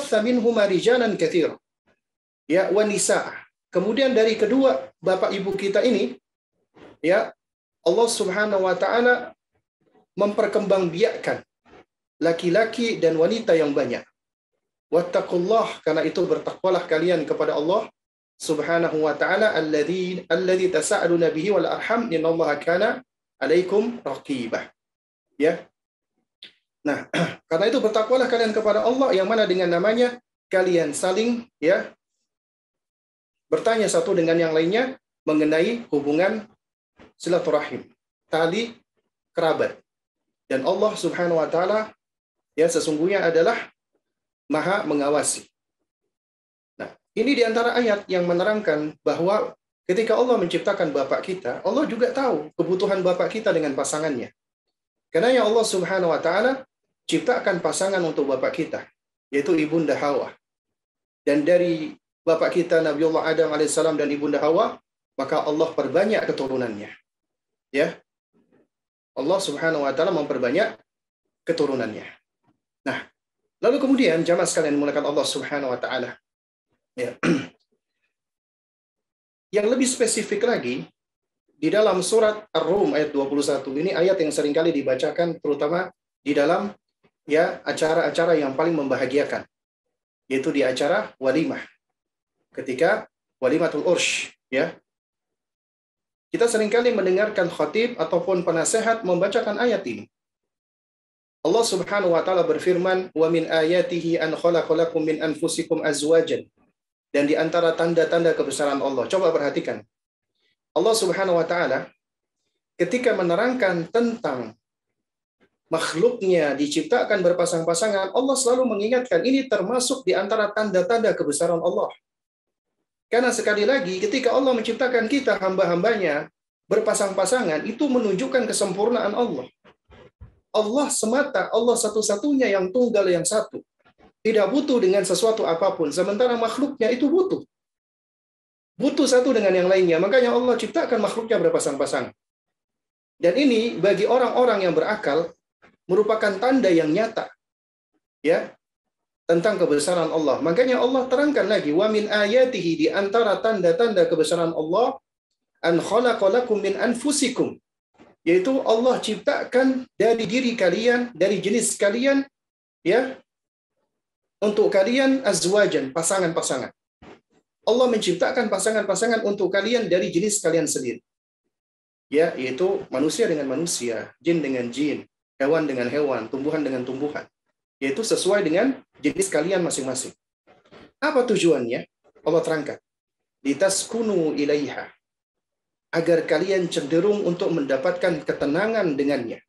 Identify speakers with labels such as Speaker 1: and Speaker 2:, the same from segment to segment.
Speaker 1: batha minhuma rijalan katsira ya wa nisaa. Kemudian dari kedua bapak ibu kita ini ya Allah Subhanahu wa taala memperkembangbiakkan laki-laki dan wanita yang banyak. Wattaqullah, karena itu bertakwalah kalian kepada Allah Subhanahu wa taala alladzi tasaaluna bihi wal arham innallaha kana alaikum raqibah. Ya. Nah, karena itu bertakwalah kalian kepada Allah yang mana dengan namanya kalian saling ya bertanya satu dengan yang lainnya mengenai hubungan silaturahim, tali kerabat. Dan Allah Subhanahu wa taala ya sesungguhnya adalah Maha mengawasi. Nah, ini di antara ayat yang menerangkan bahwa ketika Allah menciptakan bapak kita, Allah juga tahu kebutuhan bapak kita dengan pasangannya. Karena ya Allah Subhanahu wa taala ciptakan pasangan untuk bapak kita, yaitu ibunda Hawa. Dan dari bapak kita Nabiullah Adam alaihissalam dan ibunda Hawa, maka Allah perbanyak keturunannya. Ya. Allah Subhanahu wa taala memperbanyak keturunannya. Nah, lalu kemudian jamaah sekalian dimuliakan Allah Subhanahu wa taala. Ya. Yang lebih spesifik lagi di dalam surat Ar-Rum ayat 21 ini ayat yang seringkali dibacakan terutama di dalam ya acara-acara yang paling membahagiakan, yaitu di acara walimah. Ketika walimatul ursh ya. Kita seringkali mendengarkan khatib ataupun penasehat membacakan ayat ini. Allah Subhanahu wa taala berfirman, "Wa min ayatihi an khalaqalakum min anfusikum azwajan." Dan di antara tanda-tanda kebesaran Allah, coba perhatikan. Allah Subhanahu wa taala ketika menerangkan tentang makhluknya diciptakan berpasang-pasangan, Allah selalu mengingatkan ini termasuk di antara tanda-tanda kebesaran Allah. Karena sekali lagi ketika Allah menciptakan kita hamba-hambanya berpasang-pasangan, itu menunjukkan kesempurnaan Allah. Allah semata, Allah satu-satunya yang tunggal yang satu. Tidak butuh dengan sesuatu apapun. Sementara makhluknya itu butuh. Butuh satu dengan yang lainnya. Makanya Allah ciptakan makhluknya berpasang-pasangan. Dan ini bagi orang-orang yang berakal merupakan tanda yang nyata. Ya, tentang kebesaran Allah. Makanya Allah terangkan lagi, wa min ayatihi, di antara tanda-tanda kebesaran Allah, an khalaqalakum min anfusikum, yaitu Allah ciptakan dari diri kalian, dari jenis kalian, ya, untuk kalian azwajan, pasangan-pasangan. Allah menciptakan pasangan-pasangan untuk kalian dari jenis kalian sendiri. Ya, yaitu manusia dengan manusia, jin dengan jin, hewan dengan hewan, tumbuhan dengan tumbuhan. Yaitu sesuai dengan jenis kalian masing-masing. Apa tujuannya? Allah terangkan. Litaskunu ilaiha. Agar kalian cenderung untuk mendapatkan ketenangan dengannya.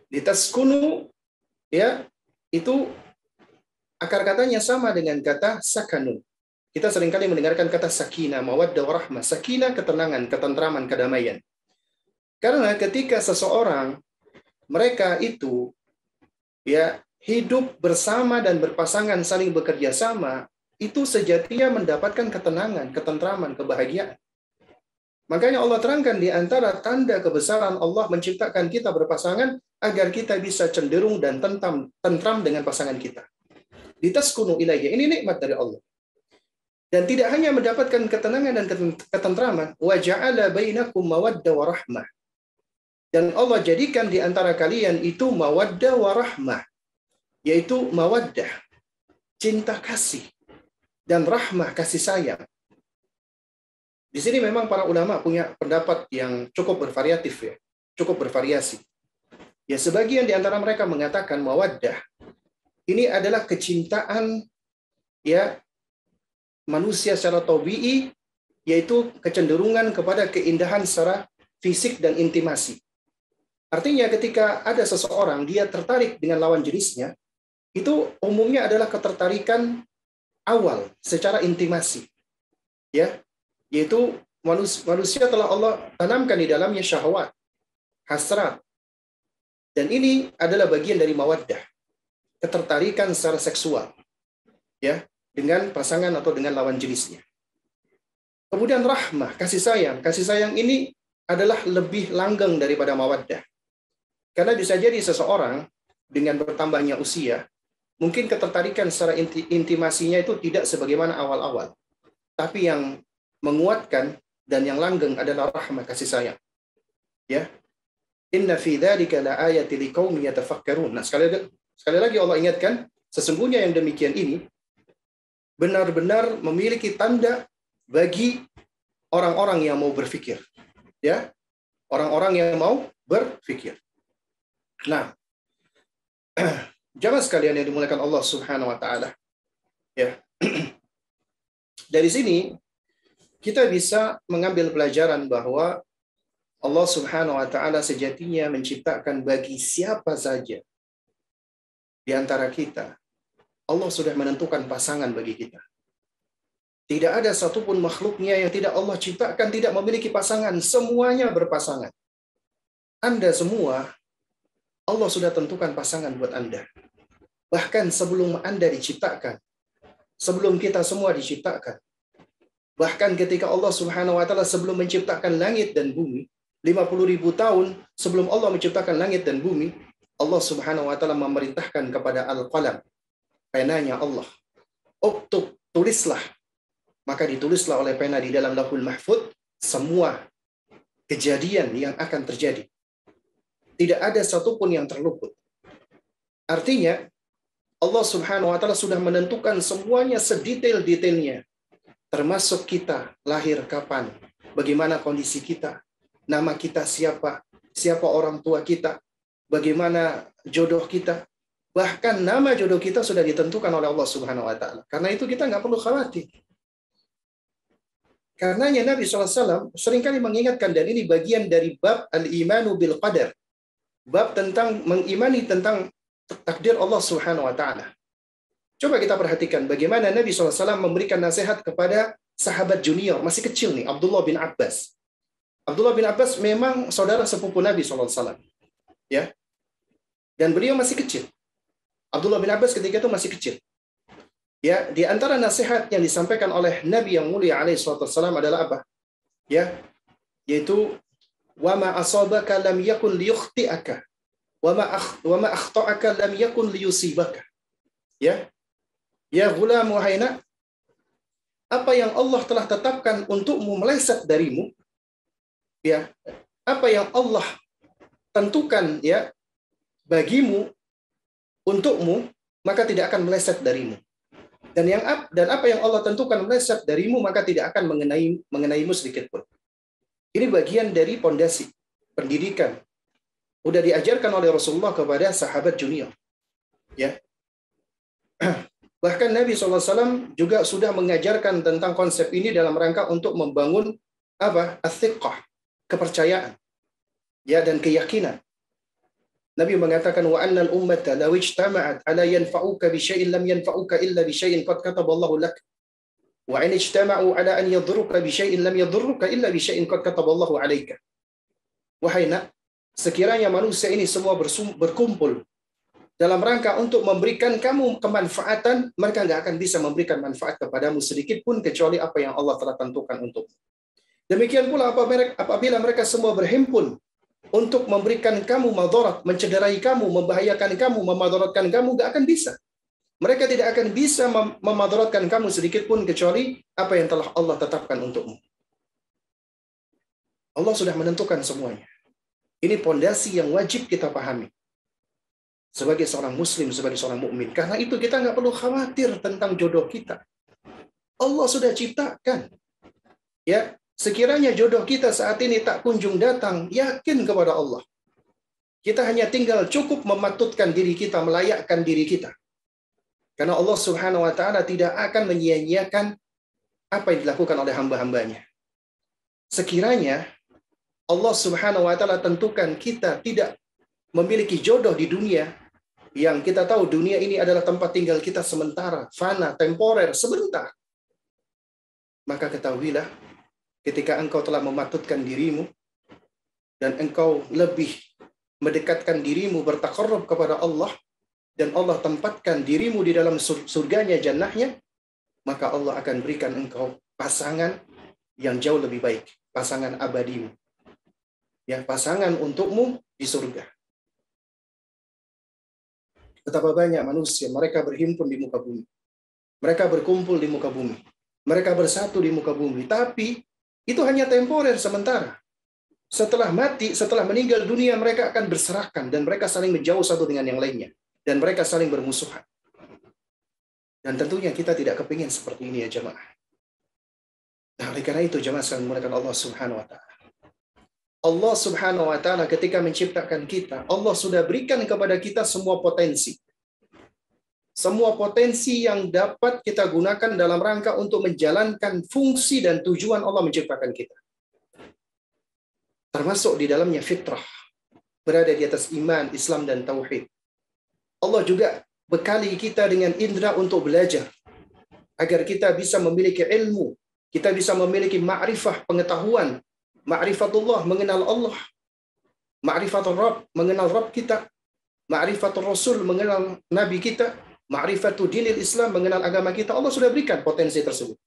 Speaker 1: Litaskunu, ya, itu akar katanya sama dengan kata sakanu. Kita seringkali mendengarkan kata sakinah, mawaddah warahmah. Sakinah, ketenangan, ketentraman, kedamaian. Karena ketika seseorang, mereka itu ya hidup bersama dan berpasangan saling bekerja sama, itu sejatinya mendapatkan ketenangan, ketentraman, kebahagiaan. Makanya Allah terangkan di antara tanda kebesaran Allah menciptakan kita berpasangan agar kita bisa cenderung dan tentram dengan pasangan kita. Litaskunu ilaihi, ini nikmat dari Allah. Dan tidak hanya mendapatkan ketenangan dan ketentraman, wa ja'ala bainakum mawaddah wa rahmah. Dan Allah jadikan di antara kalian itu mawaddah wa rahmah, yaitu mawaddah, cinta kasih, dan rahmah, kasih sayang. Di sini memang para ulama punya pendapat yang cukup bervariatif ya, cukup bervariasi. Ya, sebagian di antara mereka mengatakan mawaddah ini adalah kecintaan ya manusia secara tabi'i, yaitu kecenderungan kepada keindahan secara fisik dan intimasi. Artinya ketika ada seseorang dia tertarik dengan lawan jenisnya, itu umumnya adalah ketertarikan awal secara intimasi. Ya, yaitu manusia telah Allah tanamkan di dalamnya syahwat, hasrat. Dan ini adalah bagian dari mawaddah, ketertarikan secara seksual. Ya, dengan pasangan atau dengan lawan jenisnya. Kemudian rahmah, kasih sayang. Kasih sayang ini adalah lebih langgeng daripada mawaddah. Karena bisa jadi seseorang dengan bertambahnya usia, mungkin ketertarikan secara intimasinya itu tidak sebagaimana awal-awal. Tapi yang menguatkan dan yang langgeng adalah rahmat kasih sayang. Ya. Inna fi dzalika laayatin liqaumin yatafakkarun. Nah, sekali lagi Allah ingatkan, sesungguhnya yang demikian ini benar-benar memiliki tanda bagi orang-orang yang mau berpikir. Ya. Orang-orang yang mau berpikir. Nah, jamaah sekalian yang dimuliakan Allah Subhanahu wa taala. Ya. Dari sini kita bisa mengambil pelajaran bahwa Allah Subhanahu wa taala sejatinya menciptakan bagi siapa saja di antara kita. Allah sudah menentukan pasangan bagi kita. Tidak ada satupun makhluknya yang tidak Allah ciptakan tidak memiliki pasangan, semuanya berpasangan. Anda semua Allah sudah tentukan pasangan buat Anda. Bahkan sebelum Anda diciptakan, sebelum kita semua diciptakan. Bahkan ketika Allah Subhanahu wa taala sebelum menciptakan langit dan bumi, 50.000 tahun sebelum Allah menciptakan langit dan bumi, Allah Subhanahu wa taala memerintahkan kepada Al-Qalam, penanya Allah, "Uktub, tulislah." Maka ditulislah oleh pena di dalam Lauhul Mahfuz semua kejadian yang akan terjadi. Tidak ada satupun yang terluput. Artinya, Allah Subhanahu wa taala sudah menentukan semuanya sedetail-detailnya. Termasuk kita lahir kapan, bagaimana kondisi kita, nama kita siapa, siapa orang tua kita, bagaimana jodoh kita. Bahkan nama jodoh kita sudah ditentukan oleh Allah Subhanahu wa taala. Karena itu kita nggak perlu khawatir. Karenanya Nabi SAW seringkali mengingatkan, dan ini bagian dari bab al-imanu bil qadar. Bab tentang mengimani tentang takdir Allah Subhanahu wa taala. Coba kita perhatikan bagaimana Nabi SAW memberikan nasihat kepada sahabat junior, masih kecil nih, Abdullah bin Abbas. Abdullah bin Abbas memang saudara sepupu Nabi SAW. Ya. Dan beliau masih kecil. Abdullah bin Abbas ketika itu masih kecil. Ya, di antara nasihat yang disampaikan oleh Nabi yang mulia alaihi wasallam adalah apa? Ya, yaitu wa ma asabaka lam yakun liyukhti'aka wa ma akhta'aka lam yakun liyusibaka. Ya. Ya ghulam wahai nak, apa yang Allah telah tetapkan untukmu meleset darimu, ya, apa yang Allah tentukan ya bagimu untukmu, maka tidak akan meleset darimu. Dan apa yang Allah tentukan meleset darimu, maka tidak akan mengenaimu sedikit pun. Ini bagian dari pondasi pendidikan. Udah diajarkan oleh Rasulullah kepada sahabat junior. Ya. Bahkan Nabi SAW juga sudah mengajarkan tentang konsep ini dalam rangka untuk membangun apa? Ats-tsiqah, kepercayaan. Ya, dan keyakinan. Nabi mengatakan wa annal ummata law ijtama'at ala yanfa'uka bi syai'in lam yanfa'uka illa bi syai'in qad kataballahu lak. Wa in ijtama'u ala an yadhurruka bi syai'in lam yadhurruka illa bi syai'in qad kataballahu 'alaika. Wahai nak, sekiranya manusia ini semua berkumpul dalam rangka untuk memberikan kamu kemanfaatan, mereka nggak akan bisa memberikan manfaat kepadamu sedikit pun kecuali apa yang Allah telah tentukan untukmu. Demikian pula apabila mereka semua berhimpun untuk memberikan kamu madarat, mencederai kamu, membahayakan kamu, memadaratkan kamu, nggak akan bisa. Mereka tidak akan bisa memadaratkan kamu sedikit pun kecuali apa yang telah Allah tetapkan untukmu. Allah sudah menentukan semuanya. Ini pondasi yang wajib kita pahami sebagai seorang muslim, sebagai seorang mukmin. Karena itu kita nggak perlu khawatir tentang jodoh kita. Allah sudah ciptakan. Ya, sekiranya jodoh kita saat ini tak kunjung datang, yakin kepada Allah. Kita hanya tinggal cukup mematutkan diri kita, melayakkan diri kita. Karena Allah Subhanahu wa taala tidak akan menyia-nyiakan apa yang dilakukan oleh hamba-hambanya. Sekiranya Allah Subhanahu wa taala tentukan kita tidak memiliki jodoh di dunia, yang kita tahu dunia ini adalah tempat tinggal kita sementara, fana, temporer, sebentar. Maka ketahuilah, ketika engkau telah mematutkan dirimu, dan engkau lebih mendekatkan dirimu bertaqarrub kepada Allah, dan Allah tempatkan dirimu di dalam surganya, jannahnya, maka Allah akan berikan engkau pasangan yang jauh lebih baik, pasangan abadimu. Ya, pasangan untukmu di surga. Betapa banyak manusia, mereka berhimpun di muka bumi. Mereka berkumpul di muka bumi. Mereka bersatu di muka bumi. Tapi itu hanya temporer sementara. Setelah mati, setelah meninggal dunia, mereka akan berserakan. Dan mereka saling menjauh satu dengan yang lainnya. Dan mereka saling bermusuhan. Dan tentunya kita tidak kepingin seperti ini ya jemaah. Nah, oleh karena itu jemaah sekalian menggunakan Allah Subhanahu wa Ta'ala. Allah Subhanahu wa Ta'ala ketika menciptakan kita, Allah sudah berikan kepada kita semua potensi. Semua potensi yang dapat kita gunakan dalam rangka untuk menjalankan fungsi dan tujuan Allah menciptakan kita. Termasuk di dalamnya fitrah, berada di atas iman, Islam, dan tauhid. Allah juga bekali kita dengan indera untuk belajar, agar kita bisa memiliki ilmu, kita bisa memiliki ma'rifah, pengetahuan, ma'rifatullah, mengenal Allah, ma'rifatul Rabb, mengenal Rabb kita, ma'rifatul Rasul, mengenal Nabi kita, ma'rifatul dinil Islam, mengenal agama kita. Allah sudah berikan potensi tersebut.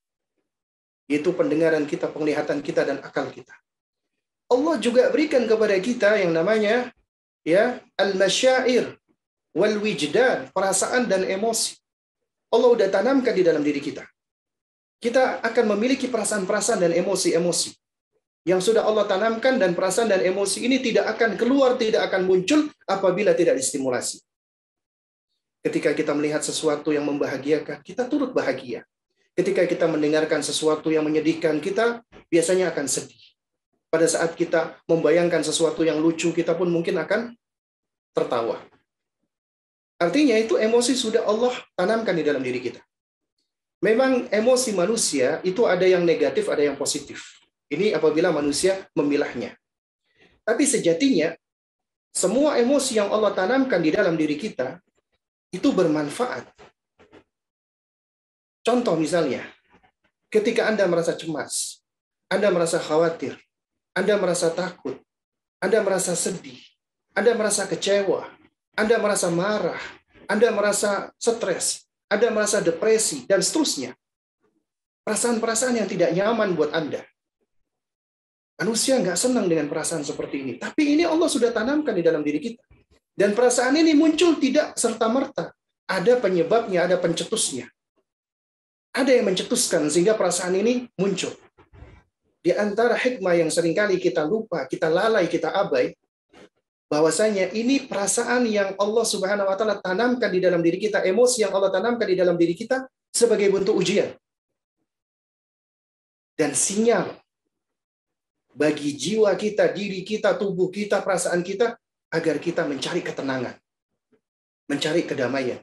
Speaker 1: Yaitu pendengaran kita, penglihatan kita, dan akal kita. Allah juga berikan kepada kita yang namanya ya al-masyair wal wijdan, perasaan dan emosi. Allah sudah tanamkan di dalam diri kita. Kita akan memiliki perasaan-perasaan dan emosi-emosi yang sudah Allah tanamkan, dan perasaan dan emosi ini tidak akan keluar, tidak akan muncul apabila tidak distimulasi. Ketika kita melihat sesuatu yang membahagiakan, kita turut bahagia. Ketika kita mendengarkan sesuatu yang menyedihkan, kita biasanya akan sedih. Pada saat kita membayangkan sesuatu yang lucu, kita pun mungkin akan tertawa. Artinya itu emosi sudah Allah tanamkan di dalam diri kita. Memang emosi manusia itu ada yang negatif, ada yang positif. Ini apabila manusia memilahnya. Tapi sejatinya, semua emosi yang Allah tanamkan di dalam diri kita, itu bermanfaat. Contoh misalnya, ketika Anda merasa cemas, Anda merasa khawatir, Anda merasa takut, Anda merasa sedih, Anda merasa kecewa, Anda merasa marah, Anda merasa stres, Anda merasa depresi, dan seterusnya. Perasaan-perasaan yang tidak nyaman buat Anda. Manusia nggak senang dengan perasaan seperti ini. Tapi ini Allah sudah tanamkan di dalam diri kita. Dan perasaan ini muncul tidak serta-merta. Ada penyebabnya, ada pencetusnya. Ada yang mencetuskan sehingga perasaan ini muncul. Di antara hikmah yang seringkali kita lupa, kita lalai, kita abai, bahwasanya ini perasaan yang Allah Subhanahu wa Ta'ala tanamkan di dalam diri kita, emosi yang Allah tanamkan di dalam diri kita sebagai bentuk ujian. Dan sinyal bagi jiwa kita, diri kita, tubuh kita, perasaan kita, agar kita mencari ketenangan, mencari kedamaian,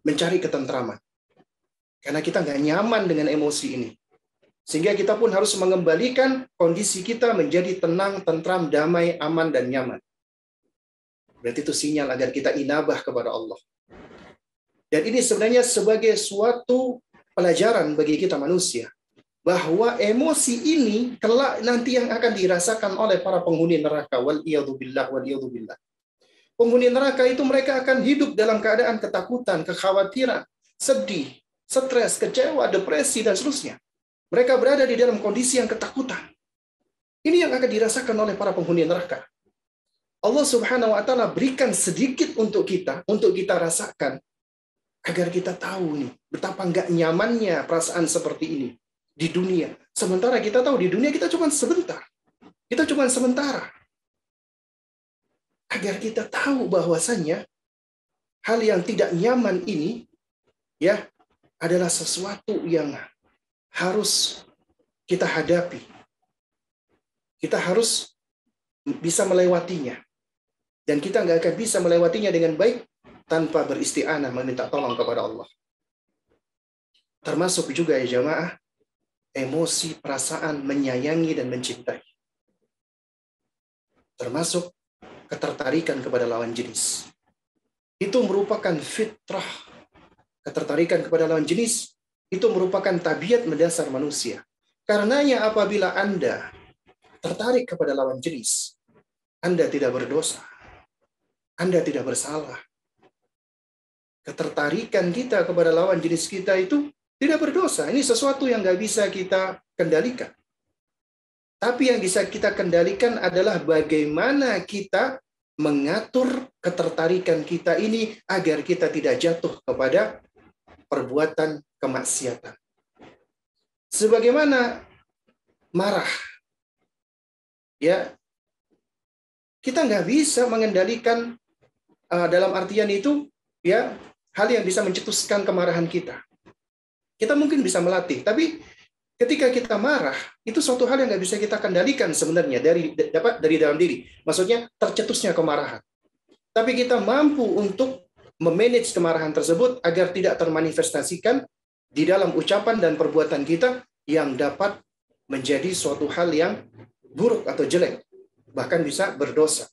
Speaker 1: mencari ketentraman. Karena kita nggak nyaman dengan emosi ini. Sehingga kita pun harus mengembalikan kondisi kita menjadi tenang, tentram, damai, aman, dan nyaman. Berarti itu sinyal agar kita inabah kepada Allah. Dan ini sebenarnya sebagai suatu pelajaran bagi kita manusia. Bahwa emosi ini kelak nanti yang akan dirasakan oleh para penghuni neraka. Waliyadzubillah, waliyadzubillah. Penghuni neraka itu mereka akan hidup dalam keadaan ketakutan, kekhawatiran, sedih, stres, kecewa, depresi, dan seterusnya. Mereka berada di dalam kondisi yang ketakutan. Ini yang akan dirasakan oleh para penghuni neraka. Allah Subhanahu wa Ta'ala berikan sedikit untuk kita rasakan, agar kita tahu nih betapa nggak nyamannya perasaan seperti ini di dunia. Sementara kita tahu di dunia kita cuma sebentar. Kita cuma sementara. Agar kita tahu bahwasannya hal yang tidak nyaman ini ya adalah sesuatu yang harus kita hadapi. Kita harus bisa melewatinya. Dan kita nggak akan bisa melewatinya dengan baik tanpa beristi'anah, meminta tolong kepada Allah. Termasuk juga ya jamaah, emosi, perasaan, menyayangi dan mencintai. Termasuk ketertarikan kepada lawan jenis. Itu merupakan fitrah. Ketertarikan kepada lawan jenis itu merupakan tabiat mendasar manusia. Karenanya apabila Anda tertarik kepada lawan jenis, Anda tidak berdosa. Anda tidak bersalah. Ketertarikan kita kepada lawan jenis kita itu tidak berdosa. Ini sesuatu yang nggak bisa kita kendalikan. Tapi yang bisa kita kendalikan adalah bagaimana kita mengatur ketertarikan kita ini agar kita tidak jatuh kepada perbuatan kemaksiatan. Sebagaimana marah, ya, kita nggak bisa mengendalikan dalam artian itu, ya, hal yang bisa mencetuskan kemarahan kita. Kita mungkin bisa melatih, tapi ketika kita marah, itu suatu hal yang nggak bisa kita kendalikan sebenarnya dari dalam diri. Maksudnya tercetusnya kemarahan. Tapi kita mampu untuk memanage kemarahan tersebut agar tidak termanifestasikan di dalam ucapan dan perbuatan kita yang dapat menjadi suatu hal yang buruk atau jelek, bahkan bisa berdosa.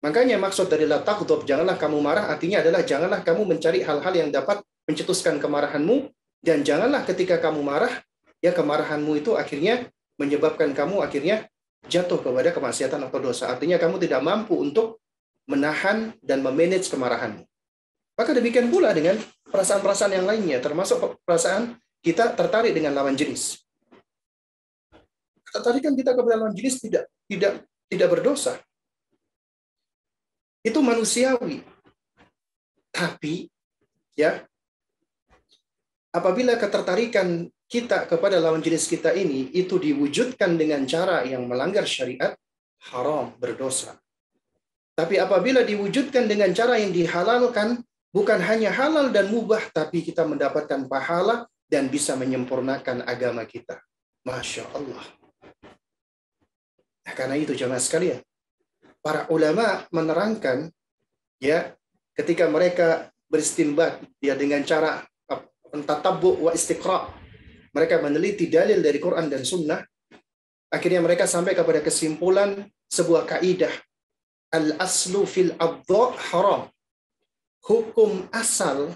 Speaker 1: Makanya maksud dari la taghdab, janganlah kamu marah, artinya adalah janganlah kamu mencari hal-hal yang dapat mencetuskan kemarahanmu, dan janganlah ketika kamu marah, ya kemarahanmu itu akhirnya menyebabkan kamu akhirnya jatuh kepada kemaksiatan atau dosa. Artinya kamu tidak mampu untuk menahan dan memanage kemarahanmu. Maka demikian pula dengan perasaan-perasaan yang lainnya, termasuk perasaan kita tertarik dengan lawan jenis. Ketertarikan kita kepada lawan jenis tidak berdosa. Itu manusiawi. Tapi ya, apabila ketertarikan kita kepada lawan jenis kita ini itu diwujudkan dengan cara yang melanggar syariat, haram, berdosa. Tapi apabila diwujudkan dengan cara yang dihalalkan, bukan hanya halal dan mubah, tapi kita mendapatkan pahala dan bisa menyempurnakan agama kita. Masya Allah. Nah, karena itu jemaah sekalian, para ulama menerangkan, ya, ketika mereka beristinbat, ya, dengan cara tatabbu wa istiqra, mereka meneliti dalil dari Quran dan Sunnah, akhirnya mereka sampai kepada kesimpulan sebuah kaidah, al-aslu fil adha haram. Hukum asal,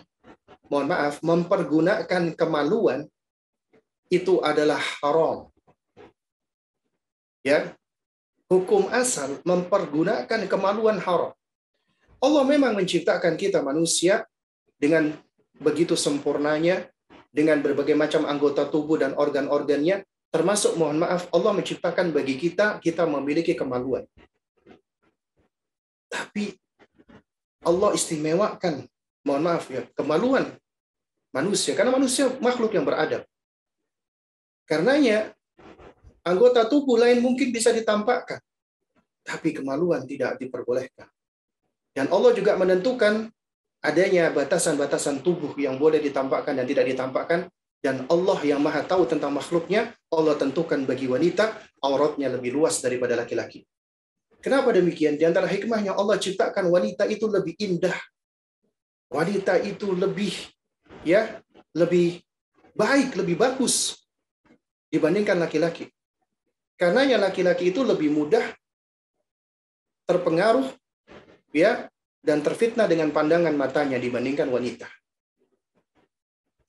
Speaker 1: mohon maaf, mempergunakan kemaluan itu adalah haram. Ya, hukum asal mempergunakan kemaluan haram. Allah memang menciptakan kita manusia dengan begitu sempurnanya, dengan berbagai macam anggota tubuh dan organ-organnya, termasuk, mohon maaf, Allah menciptakan bagi kita memiliki kemaluan. Tapi Allah istimewakan, mohon maaf ya, kemaluan manusia, karena manusia makhluk yang beradab. Karenanya anggota tubuh lain mungkin bisa ditampakkan, tapi kemaluan tidak diperbolehkan. Dan Allah juga menentukan adanya batasan-batasan tubuh yang boleh ditampakkan dan tidak ditampakkan. Dan Allah yang maha tahu tentang makhluknya, Allah tentukan bagi wanita auratnya lebih luas daripada laki-laki. Kenapa demikian? Di antara hikmahnya Allah ciptakan wanita itu lebih indah. Wanita itu lebih, ya, lebih baik, lebih bagus dibandingkan laki-laki. Karenanya laki-laki itu lebih mudah terpengaruh, ya, dan terfitnah dengan pandangan matanya dibandingkan wanita.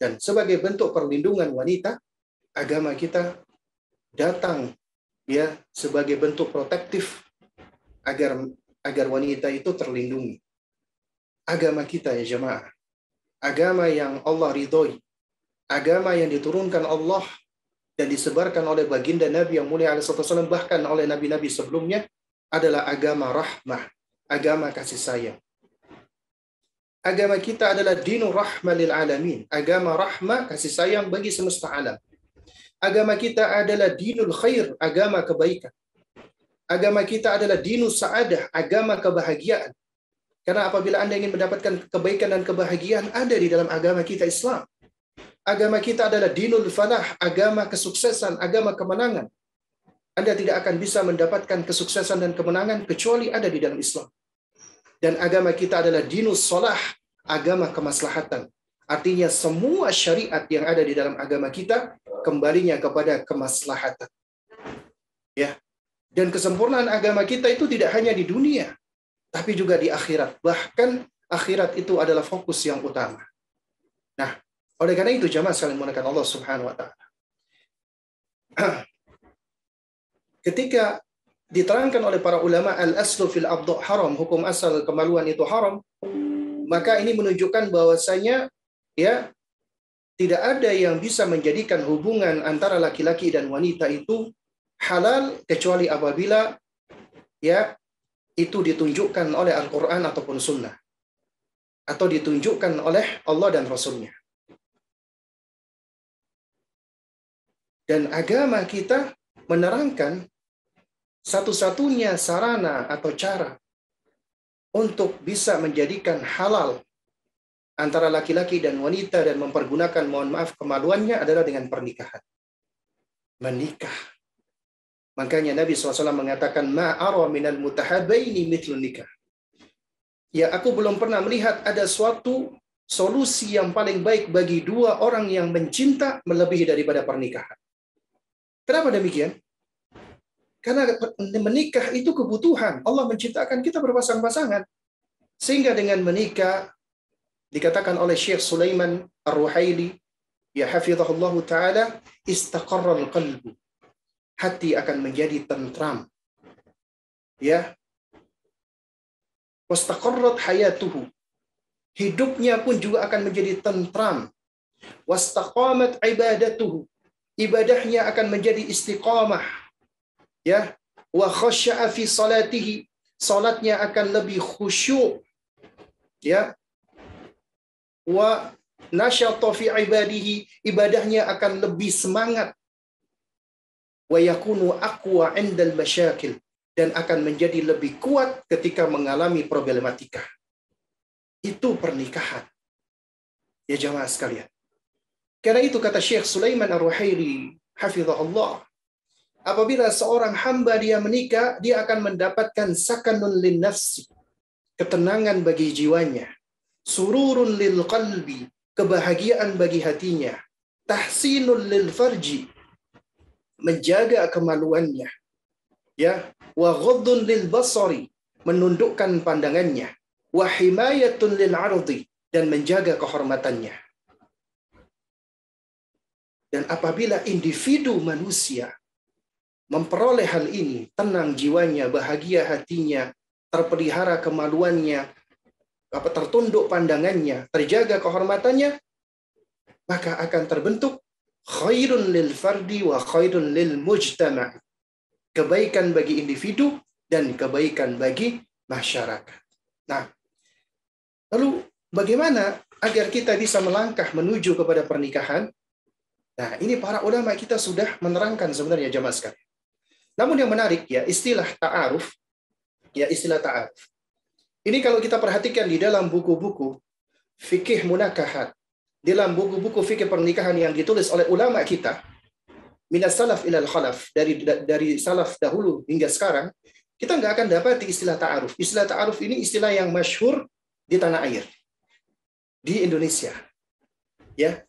Speaker 1: Dan sebagai bentuk perlindungan wanita, agama kita datang, ya, sebagai bentuk protektif agar wanita itu terlindungi. Agama kita, ya jemaah, agama yang Allah ridhoi, agama yang diturunkan Allah dan disebarkan oleh baginda Nabi yang mulia alaihi wasallam, bahkan oleh nabi-nabi sebelumnya, adalah agama rahmah, agama kasih sayang. Agama kita adalah dinur rahmah lil alamin, agama rahmah, kasih sayang bagi semesta alam. Agama kita adalah dinul khair, agama kebaikan. Agama kita adalah dinus sa'adah, agama kebahagiaan. Karena apabila Anda ingin mendapatkan kebaikan dan kebahagiaan, ada di dalam agama kita Islam. Agama kita adalah dinul falah, agama kesuksesan, agama kemenangan. Anda tidak akan bisa mendapatkan kesuksesan dan kemenangan kecuali ada di dalam Islam. Dan agama kita adalah dinus solah, agama kemaslahatan. Artinya semua syariat yang ada di dalam agama kita kembalinya kepada kemaslahatan. Ya. Dan kesempurnaan agama kita itu tidak hanya di dunia, tapi juga di akhirat. Bahkan akhirat itu adalah fokus yang utama. Nah, oleh karena itu jamaah sekalian muliakan Allah Subhanahu wa taala. Ketika diterangkan oleh para ulama al-aslu fil abdu haram, hukum asal kemaluan itu haram, maka ini menunjukkan bahwasanya, ya, tidak ada yang bisa menjadikan hubungan antara laki-laki dan wanita itu halal kecuali apabila, ya, itu ditunjukkan oleh Al-Quran ataupun Sunnah, atau ditunjukkan oleh Allah dan Rasulnya. Dan agama kita menerangkan satu-satunya sarana atau cara untuk bisa menjadikan halal antara laki-laki dan wanita dan mempergunakan, mohon maaf, kemaluannya adalah dengan pernikahan. Menikah. Makanya Nabi SAW mengatakan, ma'ara minal mutahabaini mithlun nikah. Ya, aku belum pernah melihat ada suatu solusi yang paling baik bagi dua orang yang mencinta melebihi daripada pernikahan. Kenapa demikian? Karena menikah itu kebutuhan. Allah menciptakan kita berpasang-pasangan. Sehingga dengan menikah, dikatakan oleh Syekh Sulaiman Ar-Ruhaili, ya hafizahullah ta'ala, istaqarral qalbu. Hati akan menjadi tentram. Ya. Wastaqarrat hayatuhu. Hidupnya pun juga akan menjadi tentram. Wastaqamat ibadatuhu. Ibadahnya akan menjadi istiqamah. Ya. Wa khasya'a fi salatihi. Salatnya akan lebih khusyuk. Ya. Wa nasyata fi ibadihi. Ibadahnya akan lebih semangat. Wa yakunu aqwa 'indal masyakil. Dan akan menjadi lebih kuat ketika mengalami problematika. Itu pernikahan. Ya jamaah sekalian. Karena itu kata Syekh Sulaiman Ar-Ruhaili, hafizahullah, apabila seorang hamba dia menikah, dia akan mendapatkan sakanun lin nafsi, ketenangan bagi jiwanya, sururun lil qalbi, kebahagiaan bagi hatinya, tahsinul lil farji, menjaga kemaluannya, ya, wa ghaddun lil basari, menundukkan pandangannya, wa himayatun lil ardi, dan menjaga kehormatannya. Dan apabila individu manusia memperoleh hal ini, tenang jiwanya, bahagia hatinya, terpelihara kemaluannya, tertunduk pandangannya, terjaga kehormatannya, maka akan terbentuk khairun lil fardi wa khairun lil mujtama'. Kebaikan bagi individu dan kebaikan bagi masyarakat. Nah, lalu bagaimana agar kita bisa melangkah menuju kepada pernikahan? Nah, ini para ulama kita sudah menerangkan sebenarnya jamaah sekalian. Namun yang menarik ya, istilah ta'aruf. Ya, istilah ta'aruf. Ini kalau kita perhatikan di dalam buku-buku fikih munakahat, dalam buku-buku fikih pernikahan yang ditulis oleh ulama kita, minas salaf ilal khalaf, dari salaf dahulu hingga sekarang, kita nggak akan dapat istilah ta'aruf. Istilah ta'aruf ini istilah yang masyhur di tanah air, di Indonesia. Ya.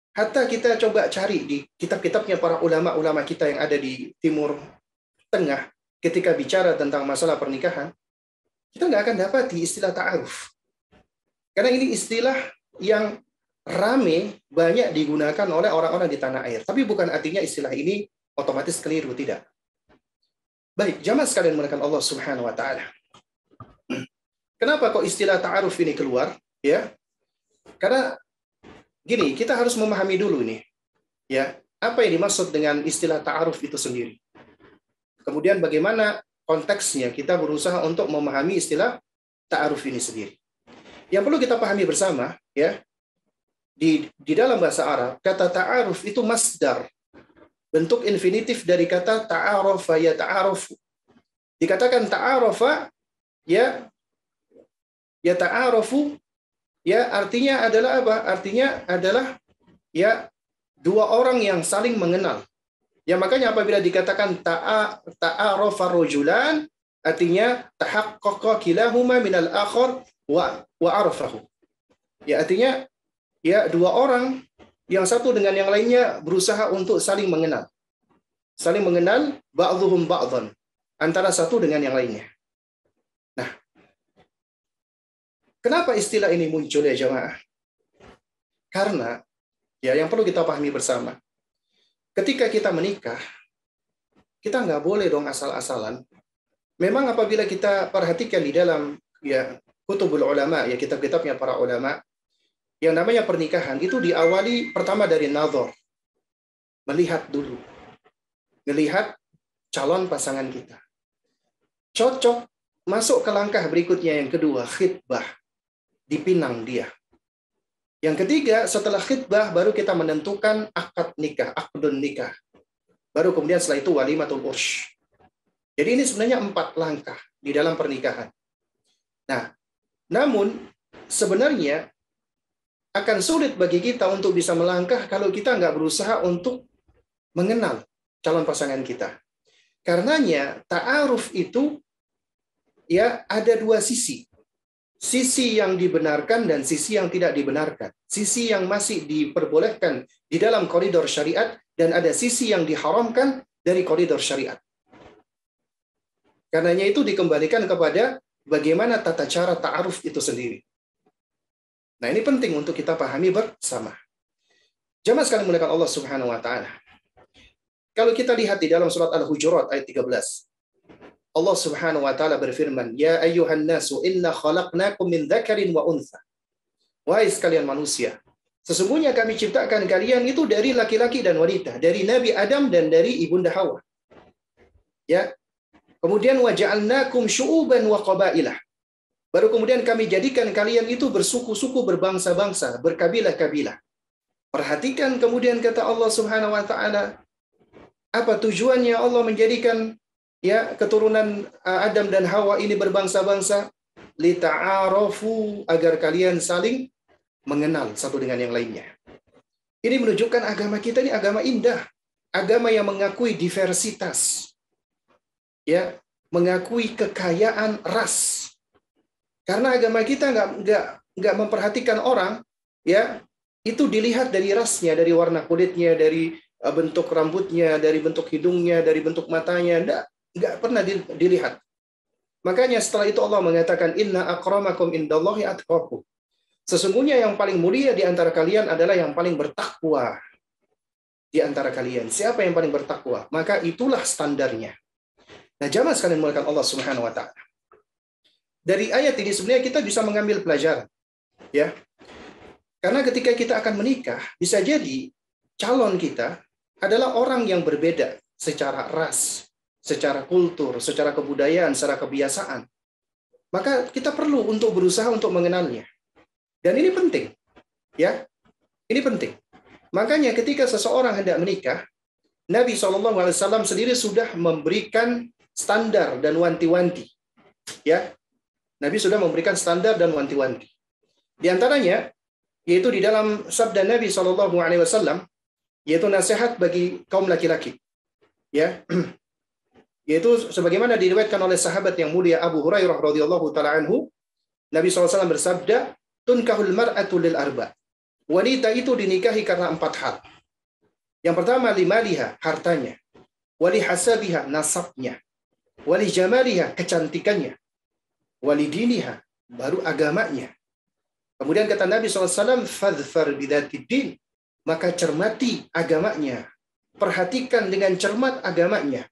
Speaker 1: Hatta kita coba cari di kitab-kitabnya para ulama-ulama kita yang ada di Timur Tengah, ketika bicara tentang masalah pernikahan, kita nggak akan dapat di istilah ta'aruf. Karena ini istilah yang rame banyak digunakan oleh orang-orang di tanah air. Tapi bukan artinya istilah ini otomatis keliru, tidak. Baik, jamaah sekalian mengatakan Allah Subhanahu wa taala. Kenapa kok istilah ta'aruf ini keluar? Ya. Karena gini, kita harus memahami dulu nih, ya, apa yang dimaksud dengan istilah ta'aruf itu sendiri. Kemudian bagaimana konteksnya kita berusaha untuk memahami istilah ta'aruf ini sendiri. Yang perlu kita pahami bersama, ya, di dalam bahasa Arab, kata ta'aruf itu masdar, bentuk infinitif dari kata ta'arafa ya ta'arufu. Dikatakan ta'arafa, ya ta'arufu, ya artinya adalah apa? Artinya adalah ya dua orang yang saling mengenal. Ya makanya apabila dikatakan ta'arafa rajulan, artinya tahaqqaqa kilahuma minal akhar wa arafahu. Ya artinya ya dua orang yang satu dengan yang lainnya berusaha untuk saling mengenal. Saling mengenal ba'dhuhum ba'dhan, antara satu dengan yang lainnya. Nah, kenapa istilah ini muncul ya jamaah? Karena ya yang perlu kita pahami bersama, ketika kita menikah, kita nggak boleh dong asal-asalan. Memang apabila kita perhatikan di dalam ya kutubul ulama, ya kitab-kitabnya para ulama, yang namanya pernikahan itu diawali pertama dari nazar. Melihat dulu. Melihat calon pasangan kita. Cocok masuk ke langkah berikutnya yang kedua, khitbah. Dipinang dia. Yang ketiga, setelah khitbah baru kita menentukan akad nikah, akdun nikah. Baru kemudian setelah itu walimatul ursh. Jadi ini sebenarnya 4 langkah di dalam pernikahan. Nah, namun sebenarnya akan sulit bagi kita untuk bisa melangkah kalau kita nggak berusaha untuk mengenal calon pasangan kita. Karenanya ta'aruf itu ya ada 2 sisi. Sisi yang dibenarkan dan sisi yang tidak dibenarkan. Sisi yang masih diperbolehkan di dalam koridor syariat dan ada sisi yang diharamkan dari koridor syariat. Karenanya itu dikembalikan kepada bagaimana tata cara ta'aruf itu sendiri. Nah, ini penting untuk kita pahami bersama. Jamaah sekalian dimuliakan Allah Subhanahu wa taala. Kalau kita lihat di dalam surat Al-Hujurat ayat 13, Allah Subhanahu wa taala berfirman, "Ya ayyuhan nasu inna khalaqnakum min dzakarin wa untha." Wahai sekalian manusia, sesungguhnya kami ciptakan kalian itu dari laki-laki dan wanita, dari Nabi Adam dan dari ibunda Hawa. Ya. Kemudian waja'alnakum syu'uban wa qabailah. Baru kemudian kami jadikan kalian itu bersuku-suku, berbangsa-bangsa, berkabilah-kabilah. Perhatikan kemudian kata Allah Subhanahu wa taala, apa tujuannya Allah menjadikan ya keturunan Adam dan Hawa ini berbangsa-bangsa? Lita'arafu, agar kalian saling mengenal satu dengan yang lainnya. Ini menunjukkan agama kita ini agama indah, agama yang mengakui diversitas. Ya, mengakui kekayaan ras. Karena agama kita nggak memperhatikan orang, ya itu dilihat dari rasnya, dari warna kulitnya, dari bentuk rambutnya, dari bentuk hidungnya, dari bentuk matanya, nggak pernah dilihat. Makanya setelah itu Allah mengatakan inna akramakum indallahi atqakum. Sesungguhnya yang paling mulia di antara kalian adalah yang paling bertakwa di antara kalian. Siapa yang paling bertakwa? Maka itulah standarnya. Nah, jamaah sekalian dimuliakan Allah Subhanahu wa taala. Dari ayat ini sebenarnya kita bisa mengambil pelajaran, ya. Karena ketika kita akan menikah, bisa jadi calon kita adalah orang yang berbeda secara ras, secara kultur, secara kebudayaan, secara kebiasaan. Maka kita perlu untuk berusaha untuk mengenalnya. Dan ini penting, ya. Ini penting. Makanya ketika seseorang hendak menikah, Nabi SAW sendiri sudah memberikan standar dan wanti-wanti, ya. Nabi sudah memberikan standar dan wanti-wanti. Di antaranya, yaitu di dalam sabda Nabi SAW, yaitu nasihat bagi kaum laki-laki. Ya, yaitu sebagaimana diriwayatkan oleh sahabat yang mulia Abu Hurairah radhiyallahu taala anhu, Nabi SAW bersabda, "Tunkahul mar'atu lil arba." Wanita itu dinikahi karena 4 hal. Yang pertama, limaliha, hartanya. Wali hasabiha, nasabnya. Wali jamaliha, kecantikannya. Walidiniha, baru agamanya. Kemudian kata Nabi SAW, fadfar bidzatiddin, maka cermati agamanya. Perhatikan dengan cermat agamanya.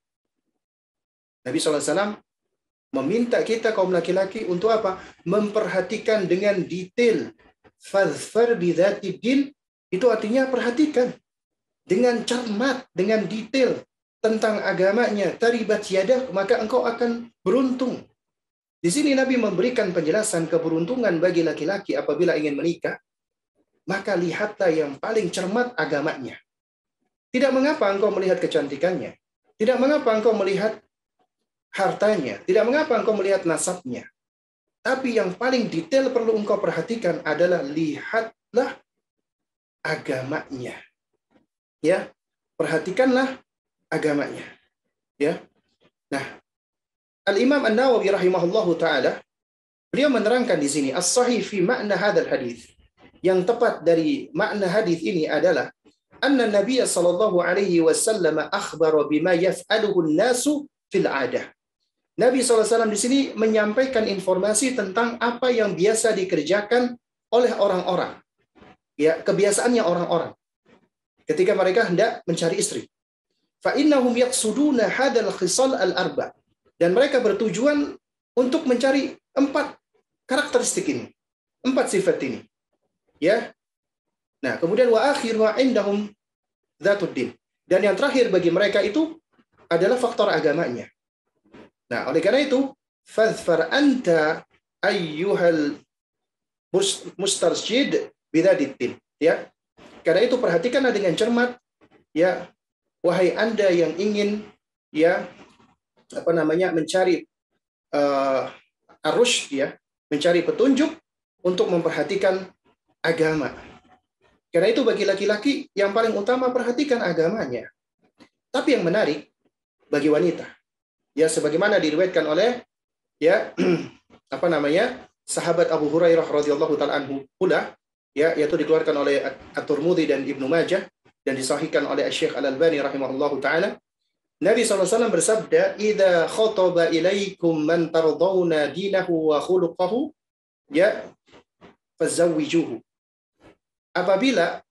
Speaker 1: Nabi SAW meminta kita kaum laki-laki untuk apa? Memperhatikan dengan detail. Fadfar bidzatiddin, itu artinya perhatikan. Dengan cermat, dengan detail tentang agamanya. Taribat yadah, maka engkau akan beruntung. Di sini Nabi memberikan penjelasan keberuntungan bagi laki-laki apabila ingin menikah, maka lihatlah yang paling cermat agamanya. Tidak mengapa engkau melihat kecantikannya, tidak mengapa engkau melihat hartanya, tidak mengapa engkau melihat nasabnya. Tapi yang paling detail perlu engkau perhatikan adalah lihatlah agamanya. Ya, perhatikanlah agamanya. Ya. Nah, Al-Imam An-Nawawi rahimahullahu taala beliau menerangkan di sini as-sahih fi makna hadzal hadis. Yang tepat dari makna hadis ini adalah anna Nabi sallallahu alaihi wasallam akhbara bima yaf'aluhu an-nasu fil 'adah. Nabi SAW di sini menyampaikan informasi tentang apa yang biasa dikerjakan oleh orang-orang. Ya, kebiasaannya orang-orang ketika mereka hendak mencari istri. Fa innahum yaqsuduna hadzal khisal al-arba'. Dan mereka bertujuan untuk mencari 4 karakteristik ini, 4 sifat ini. Ya. Nah, kemudian wa akhiru indahum dzatuddin. Dan yang terakhir bagi mereka itu adalah faktor agamanya. Nah, oleh karena itu, fadhfar anta ayyuhal mustarsyid bidaditin. Ya. Karena itu perhatikanlah dengan cermat, ya, wahai Anda yang ingin, ya, mencari arus, ya, mencari petunjuk untuk memperhatikan agama. Karena itu bagi laki-laki yang paling utama perhatikan agamanya. Tapi yang menarik bagi wanita, ya, sebagaimana diriwayatkan oleh, ya, sahabat Abu Hurairah radhiyallahu taala anhu pula, ya, yaitu dikeluarkan oleh At-Tirmidzi dan Ibnu Majah dan disahihkan oleh Syekh Al-Albani rahimahullahu taala. Nabi SAW bersabda, "Idza khataba ilaikum man tardawna dinahu wa khuluquhu, ya, fazawwijuhu." Apabila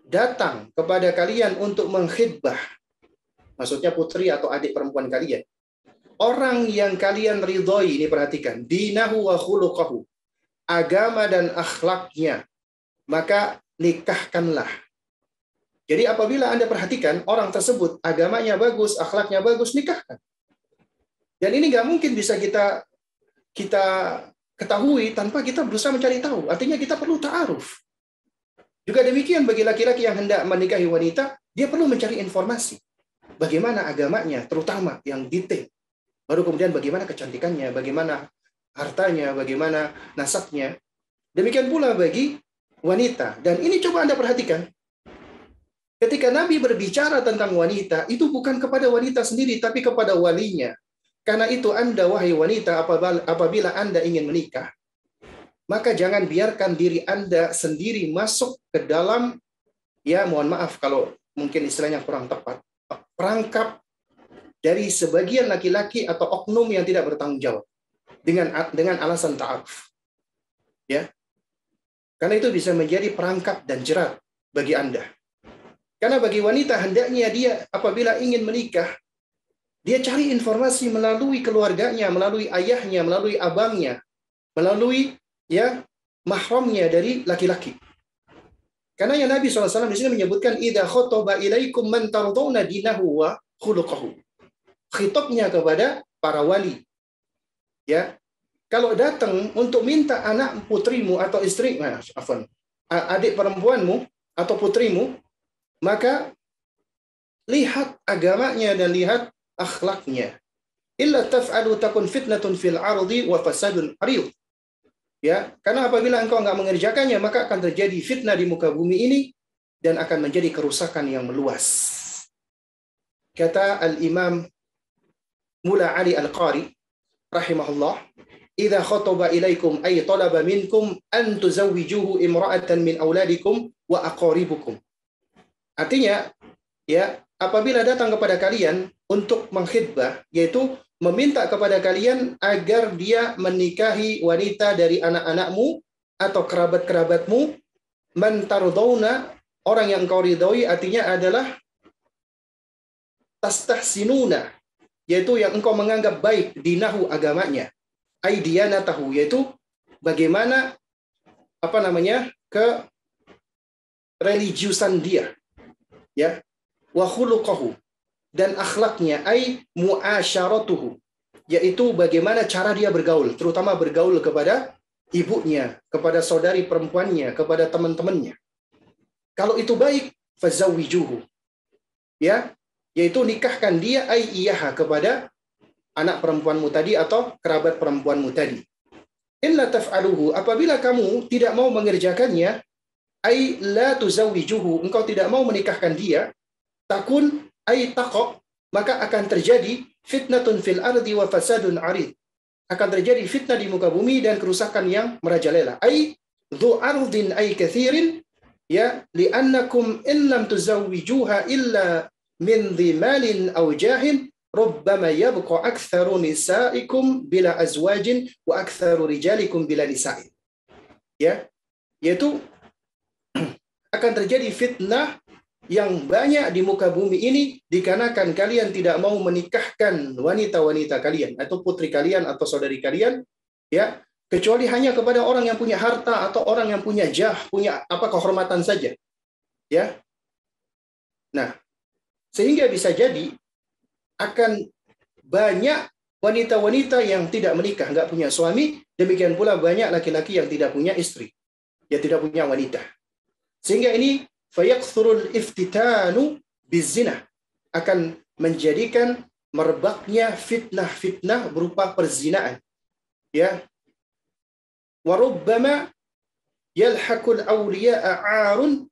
Speaker 1: datang kepada kalian untuk mengkhidbah, maksudnya putri atau adik perempuan kalian, orang yang kalian ridhoi, ini perhatikan, dinahu wa khuluquhu, agama dan akhlaknya, maka nikahkanlah. Jadi apabila Anda perhatikan orang tersebut agamanya bagus, akhlaknya bagus, nikahkan. Dan ini nggak mungkin bisa kita ketahui tanpa kita berusaha mencari tahu. Artinya kita perlu ta'aruf. Juga demikian bagi laki-laki yang hendak menikahi wanita, dia perlu mencari informasi. Bagaimana agamanya, terutama yang detail. Baru kemudian bagaimana kecantikannya, bagaimana hartanya, bagaimana nasabnya. Demikian pula bagi wanita. Dan ini coba Anda perhatikan. Ketika Nabi berbicara tentang wanita, itu bukan kepada wanita sendiri, tapi kepada walinya. Karena itu Anda, wahai wanita, apabila Anda ingin menikah, maka jangan biarkan diri Anda sendiri masuk ke dalam, ya, mohon maaf kalau mungkin istilahnya kurang tepat, perangkap dari sebagian laki-laki atau oknum yang tidak bertanggung jawab dengan alasan ta'aruf. Ya. Karena itu bisa menjadi perangkap dan jerat bagi Anda. Karena bagi wanita hendaknya dia apabila ingin menikah, dia cari informasi melalui keluarganya, melalui ayahnya, melalui abangnya, melalui, ya, mahramnya dari laki-laki. Karena yang Nabi SAW di sini menyebutkan idza khotaba ilaikum man tardawna dinahu wa khuluquhu. Khitabnya kepada para wali. Ya. Kalau datang untuk minta anak putrimu atau adik perempuanmu atau putrimu, maka lihat agamanya dan lihat akhlaknya. Illa taf'alu takun fitnatun fil ardi wa fasadun arid. Ya, karena apabila engkau enggak mengerjakannya, maka akan terjadi fitnah di muka bumi ini dan akan menjadi kerusakan yang meluas. Kata Al-Imam Mula Ali Al-Qari rahimahullah, "Idza khataba ilaikum ay talaba minkum an tuzawwijuhu imra'atan min auladikum wa aqaribukum." Artinya, ya, apabila datang kepada kalian untuk mengkhidbah, yaitu meminta kepada kalian agar dia menikahi wanita dari anak-anakmu atau kerabat-kerabatmu, man tardawna, orang yang engkau ridhoi, artinya adalah tastahsinuna, yaitu yang engkau menganggap baik, dinahu, agamanya, aidianatahu, yaitu bagaimana ke religiusan dia, ya, wa khuluquhu, dan akhlaknya, ai muasyaratuhu, yaitu bagaimana cara dia bergaul, terutama bergaul kepada ibunya, kepada saudari perempuannya, kepada teman-temannya. Kalau itu baik, fazawwijuhu, ya, yaitu nikahkan dia, ai iyaha, kepada anak perempuanmu tadi atau kerabat perempuanmu tadi. Illa taf'aluhu, apabila kamu tidak mau mengerjakannya, ai la tuzawwijuhu, engkau tidak mau menikahkan dia, takun ai taqo, maka akan terjadi fitnatun fil ardi wa fasadun arid, akan terjadi fitnah di muka bumi dan kerusakan yang merajalela. Ai dzu ardin ai kathirin, ya, li'annakum in lam tuzawwijuha illa min dhimalin aw jahin rubbama yabqa aktsaru nisaikum bila azwajin wa aktsaru rijalikum bila nisa'in. Ya, yaitu akan terjadi fitnah yang banyak di muka bumi ini dikarenakan kalian tidak mau menikahkan wanita-wanita kalian atau putri kalian atau saudari kalian, ya, kecuali hanya kepada orang yang punya harta atau orang yang punya punya kehormatan saja. Ya. Nah, sehingga bisa jadi akan banyak wanita-wanita yang tidak menikah, nggak punya suami, demikian pula banyak laki-laki yang tidak punya istri, ya tidak punya wanita. Sehingga ini fayakthurul iftitanu bizina, akan menjadikan merebaknya fitnah-fitnah berupa perzinaan. Ya, warubbama yalhaqul awliya'a 'arun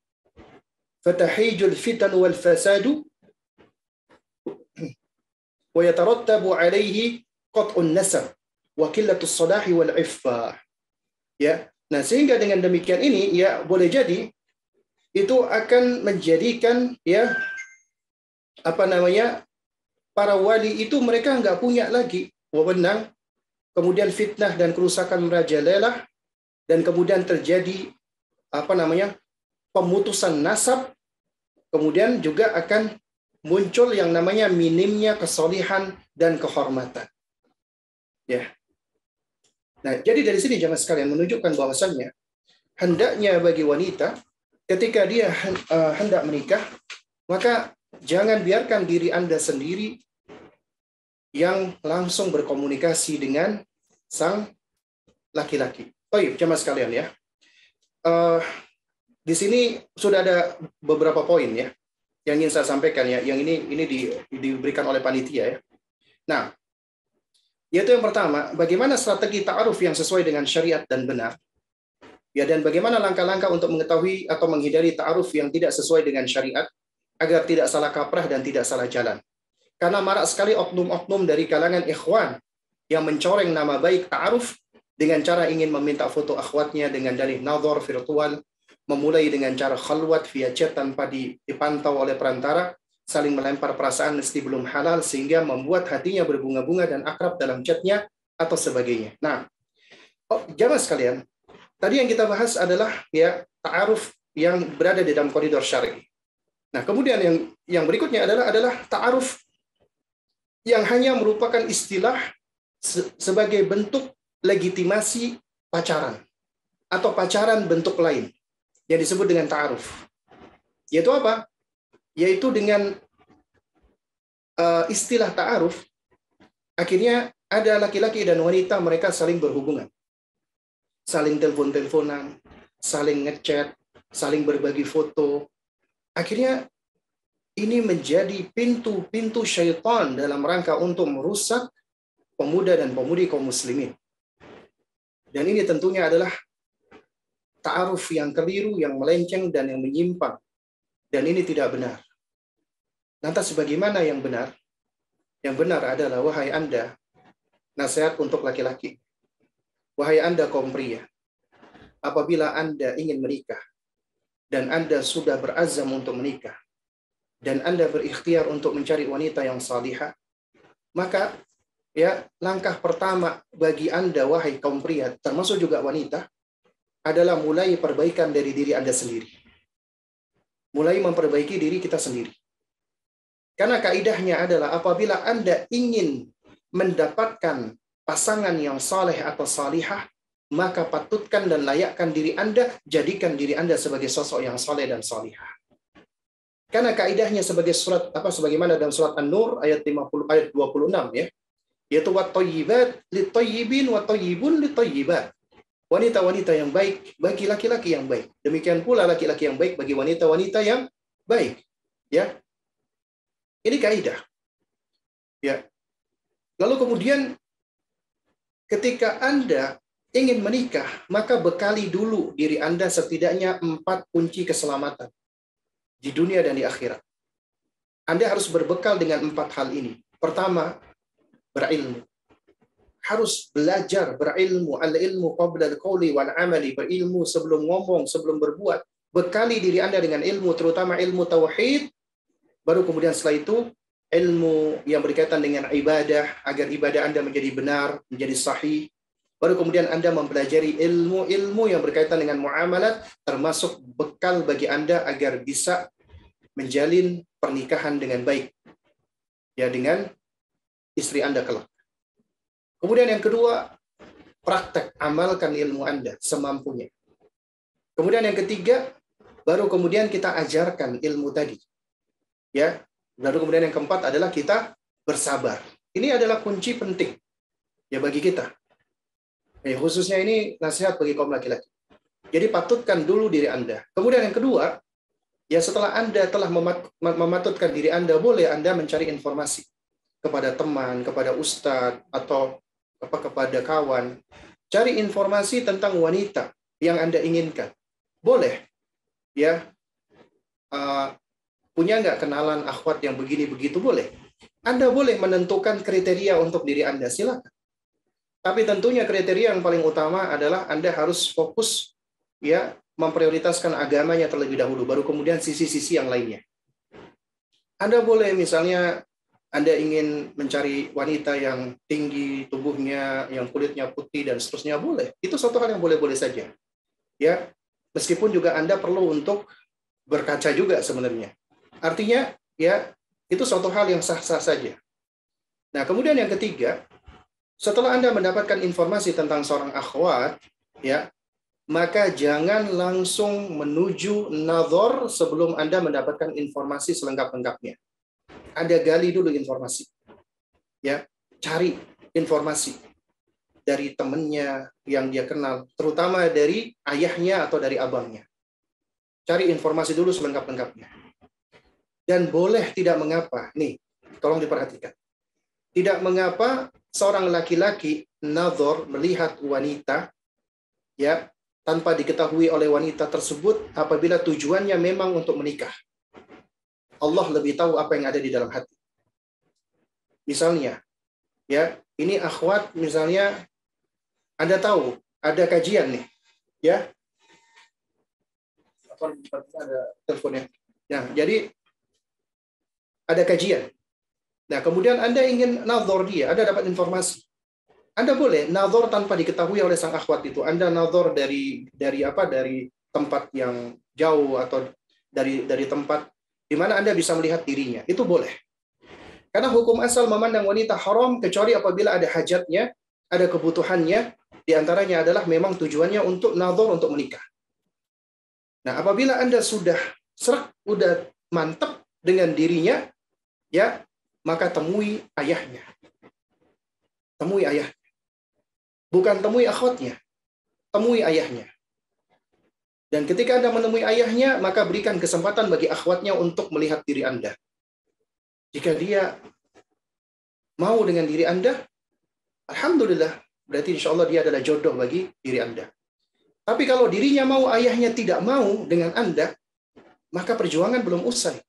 Speaker 1: fatahijul fitan wal fasadu wa yatarattabu 'alaihi qat'un nasab wa qillatus salahi wal iffah. Ya. Nah, sehingga dengan demikian ini ya boleh jadi itu akan menjadikan ya para wali itu mereka nggak punya lagi wewenang, kemudian fitnah dan kerusakan merajalela, dan kemudian terjadi pemutusan nasab, kemudian juga akan muncul yang namanya minimnya kesolihan dan kehormatan. Ya. Nah, jadi dari sini jamaah sekalian menunjukkan bahwasannya hendaknya bagi wanita ketika dia hendak menikah, maka jangan biarkan diri Anda sendiri yang langsung berkomunikasi dengan sang laki-laki. Baik, jamaah sekalian ya. Di sini sudah ada beberapa poin ya yang ingin saya sampaikan ya. Yang ini diberikan oleh panitia ya. Nah, yaitu yang pertama, bagaimana strategi ta'aruf yang sesuai dengan syariat dan benar. Ya, dan bagaimana langkah-langkah untuk mengetahui atau menghindari ta'aruf yang tidak sesuai dengan syariat agar tidak salah kaprah dan tidak salah jalan. Karena marak sekali oknum-oknum dari kalangan ikhwan yang mencoreng nama baik ta'aruf dengan cara ingin meminta foto akhwatnya dengan dalih nazar virtual, memulai dengan cara khalwat via chat tanpa dipantau oleh perantara, saling melempar perasaan mesti belum halal sehingga membuat hatinya berbunga-bunga dan akrab dalam chatnya atau sebagainya. Nah, jamaah sekalian, tadi yang kita bahas adalah ya ta'aruf yang berada di dalam koridor syar'i. Nah, kemudian yang berikutnya adalah ta'aruf yang hanya merupakan istilah sebagai bentuk legitimasi pacaran atau pacaran bentuk lain yang disebut dengan ta'aruf. Yaitu apa? Yaitu dengan istilah ta'aruf, akhirnya ada laki-laki dan wanita mereka saling berhubungan. Saling telepon-teleponan, saling ngechat, saling berbagi foto. Akhirnya ini menjadi pintu-pintu syaitan dalam rangka untuk merusak pemuda dan pemudi kaum muslimin. Dan ini tentunya adalah ta'aruf yang keliru, yang melenceng, dan yang menyimpang. Dan ini tidak benar. Lantas bagaimana yang benar? Yang benar adalah, wahai Anda, nasihat untuk laki-laki. Wahai Anda kaum pria, apabila Anda ingin menikah, dan Anda sudah berazam untuk menikah, dan Anda berikhtiar untuk mencari wanita yang salihah, maka ya langkah pertama bagi Anda, wahai kaum pria, termasuk juga wanita, adalah mulai perbaikan dari diri Anda sendiri. Mulai memperbaiki diri kita sendiri. Karena kaidahnya adalah apabila Anda ingin mendapatkan pasangan yang saleh atau salihah, maka patutkan dan layakkan diri Anda, jadikan diri Anda sebagai sosok yang saleh dan salihah. Karena kaidahnya sebagaimana dalam surat An-Nur ayat 26 ya, yaitu wat-thayyibat lit-thayyibin wa thayyibun lit-thayyibat. Wanita-wanita yang baik bagi laki-laki yang baik. Demikian pula laki-laki yang baik bagi wanita-wanita yang baik. Ya. Ini kaidah. Ya. Lalu kemudian ketika Anda ingin menikah, maka bekali dulu diri Anda setidaknya 4 kunci keselamatan di dunia dan di akhirat. Anda harus berbekal dengan 4 hal ini. Pertama, berilmu. Harus belajar berilmu. Al-ilmu qabla al-qawli wal-amali. Berilmu sebelum ngomong, sebelum berbuat. Bekali diri Anda dengan ilmu, terutama ilmu tauhid. Baru kemudian setelah itu, ilmu yang berkaitan dengan ibadah, agar ibadah Anda menjadi benar, menjadi sahih. Baru kemudian Anda mempelajari ilmu-ilmu yang berkaitan dengan muamalat, termasuk bekal bagi Anda agar bisa menjalin pernikahan dengan baik. Ya, dengan istri Anda kelak. Kemudian yang kedua, praktek, amalkan ilmu Anda semampunya. Kemudian yang ketiga, baru kemudian kita ajarkan ilmu tadi. Ya, lalu kemudian yang keempat adalah kita bersabar. ini adalah kunci penting ya bagi kita. Khususnya ini nasihat bagi kaum laki-laki. Jadi patutkan dulu diri Anda. Kemudian yang kedua, ya setelah Anda telah mematutkan diri Anda, boleh Anda mencari informasi kepada teman, kepada ustadz, atau kepada kawan. Cari informasi tentang wanita yang Anda inginkan. Boleh. Ya, punya nggak kenalan akhwat yang begini begitu? Boleh. Anda boleh menentukan kriteria untuk diri Anda, silakan. Tapi tentunya kriteria yang paling utama adalah Anda harus fokus ya memprioritaskan agamanya terlebih dahulu, baru kemudian sisi-sisi yang lainnya. Anda boleh misalnya Anda ingin mencari wanita yang tinggi tubuhnya, yang kulitnya putih dan seterusnya, boleh. Itu suatu hal yang boleh-boleh saja. Ya, meskipun juga Anda perlu untuk berkaca juga sebenarnya. Artinya, ya, itu suatu hal yang sah-sah saja. Nah, kemudian yang ketiga, setelah Anda mendapatkan informasi tentang seorang akhwat, ya, maka jangan langsung menuju nazar sebelum Anda mendapatkan informasi selengkap-lengkapnya. Anda gali dulu informasi. Ya, cari informasi dari temannya yang dia kenal, terutama dari ayahnya atau dari abangnya. Cari informasi dulu selengkap-lengkapnya. Dan boleh tidak mengapa, nih, tolong diperhatikan. Tidak mengapa seorang laki-laki nazar melihat wanita ya tanpa diketahui oleh wanita tersebut apabila tujuannya memang untuk menikah. Allah lebih tahu apa yang ada di dalam hati. Misalnya, ya, ini akhwat misalnya Anda tahu ada kajian nih, ya. Ada teleponnya. Nah, jadi ada kajian. Nah, kemudian Anda ingin nazar dia, Anda dapat informasi. Anda boleh nazar tanpa diketahui oleh sang akhwat itu. Anda nazar dari tempat yang jauh atau dari tempat di mana Anda bisa melihat dirinya. Itu boleh. Karena hukum asal memandang wanita haram kecuali apabila ada hajatnya, ada kebutuhannya, di antaranya adalah memang tujuannya untuk nazar untuk menikah. Nah, apabila Anda sudah mantap dengan dirinya, ya, maka temui ayahnya. Temui ayahnya. Bukan temui akhwatnya. Temui ayahnya. Dan ketika Anda menemui ayahnya, maka berikan kesempatan bagi akhwatnya untuk melihat diri Anda. Jika dia mau dengan diri Anda, alhamdulillah, berarti insya Allah dia adalah jodoh bagi diri Anda. Tapi kalau dirinya mau, ayahnya tidak mau dengan Anda, maka perjuangan belum usai.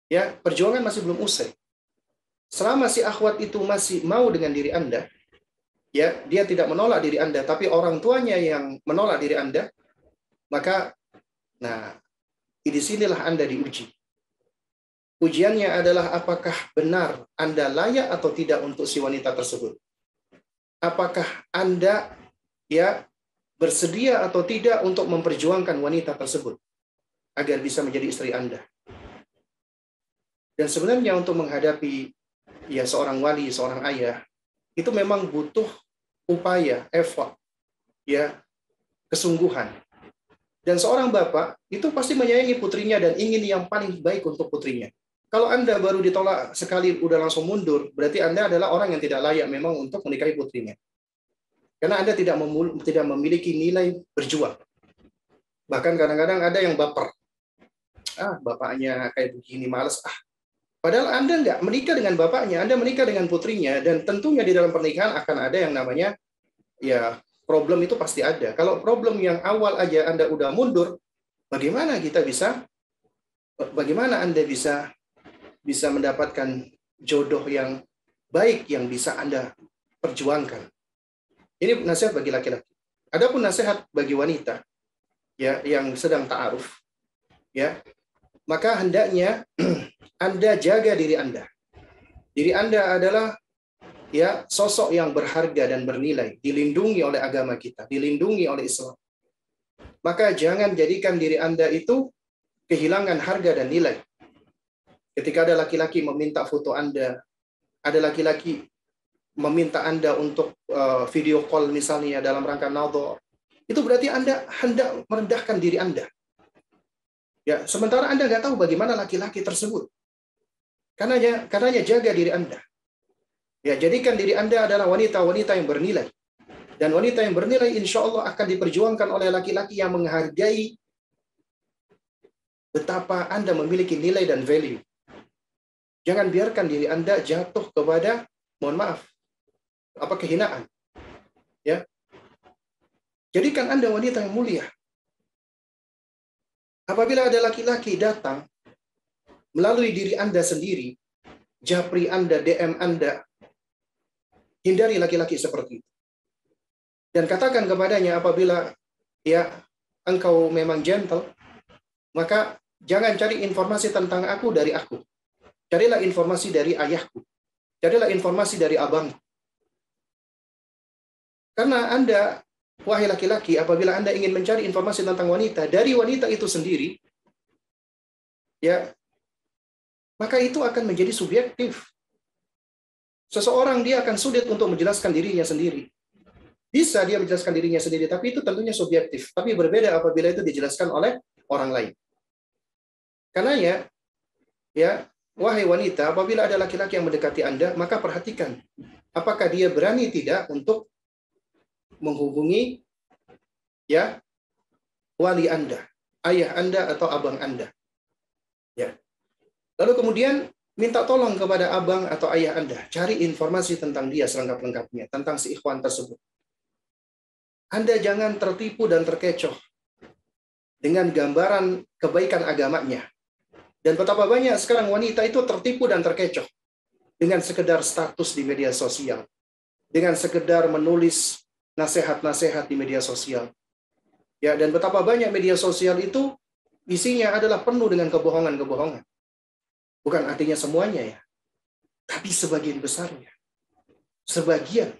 Speaker 1: Ya, perjuangan masih belum usai. Selama si akhwat itu masih mau dengan diri Anda, ya, dia tidak menolak diri Anda, tapi orang tuanya yang menolak diri Anda, maka, nah, di sinilah Anda diuji. Ujiannya adalah apakah benar Anda layak atau tidak untuk si wanita tersebut. Apakah Anda, ya, bersedia atau tidak untuk memperjuangkan wanita tersebut agar bisa menjadi istri Anda. Dan sebenarnya untuk menghadapi ya seorang wali, seorang ayah, itu memang butuh upaya, effort, ya, kesungguhan. Dan seorang bapak itu pasti menyayangi putrinya dan ingin yang paling baik untuk putrinya. Kalau Anda baru ditolak sekali udah langsung mundur, berarti Anda adalah orang yang tidak layak memang untuk menikahi putrinya. Karena Anda tidak memiliki nilai berjuang. Bahkan kadang-kadang ada yang baper. Bapaknya kayak begini, males. Padahal Anda nggak menikah dengan bapaknya, Anda menikah dengan putrinya, dan tentunya di dalam pernikahan akan ada yang namanya, ya, problem itu pasti ada. Kalau problem yang awal aja Anda udah mundur, bagaimana Anda bisa mendapatkan jodoh yang baik yang bisa Anda perjuangkan? Ini nasihat bagi laki-laki. Adapun nasihat bagi wanita, ya, yang sedang ta'aruf, ya, maka hendaknya Anda jaga diri Anda. Diri Anda adalah, ya, sosok yang berharga dan bernilai, dilindungi oleh agama kita, dilindungi oleh Islam. Maka jangan jadikan diri Anda itu kehilangan harga dan nilai. Ketika ada laki-laki meminta foto Anda, ada laki-laki meminta Anda untuk video call misalnya dalam rangka nadhar, itu berarti Anda hendak merendahkan diri Anda. Ya, sementara Anda nggak tahu bagaimana laki-laki tersebut. Karenanya jaga diri Anda. Ya, jadikan diri Anda adalah wanita-wanita yang bernilai. Dan wanita yang bernilai insya Allah akan diperjuangkan oleh laki-laki yang menghargai betapa Anda memiliki nilai dan value. Jangan biarkan diri Anda jatuh kepada, mohon maaf, kehinaan. Ya. Jadikan Anda wanita yang mulia. Apabila ada laki-laki datang melalui diri Anda sendiri, japri Anda, DM Anda, hindari laki-laki seperti itu. Dan katakan kepadanya apabila ya engkau memang gentle, maka jangan cari informasi tentang aku dari aku. Carilah informasi dari ayahku. Carilah informasi dari abangku. Karena Anda, wahai laki-laki, apabila Anda ingin mencari informasi tentang wanita, dari wanita itu sendiri, ya, maka itu akan menjadi subjektif. Seseorang dia akan sulit untuk menjelaskan dirinya sendiri. Bisa dia menjelaskan dirinya sendiri, tapi itu tentunya subjektif. Tapi berbeda apabila itu dijelaskan oleh orang lain. Karena ya, wahai wanita, apabila ada laki-laki yang mendekati Anda, maka perhatikan apakah dia berani tidak untuk menghubungi ya wali Anda, ayah Anda atau abang Anda. Ya. Lalu kemudian minta tolong kepada abang atau ayah Anda, cari informasi tentang dia selengkap-lengkapnya, tentang si ikhwan tersebut. Anda jangan tertipu dan terkecoh dengan gambaran kebaikan agamanya. Dan betapa banyak sekarang wanita itu tertipu dan terkecoh dengan sekedar status di media sosial, dengan sekedar menulis nasihat-nasihat di media sosial. Ya, dan betapa banyak media sosial itu isinya adalah penuh dengan kebohongan-kebohongan. Bukan artinya semuanya ya, tapi sebagian besarnya. Sebagian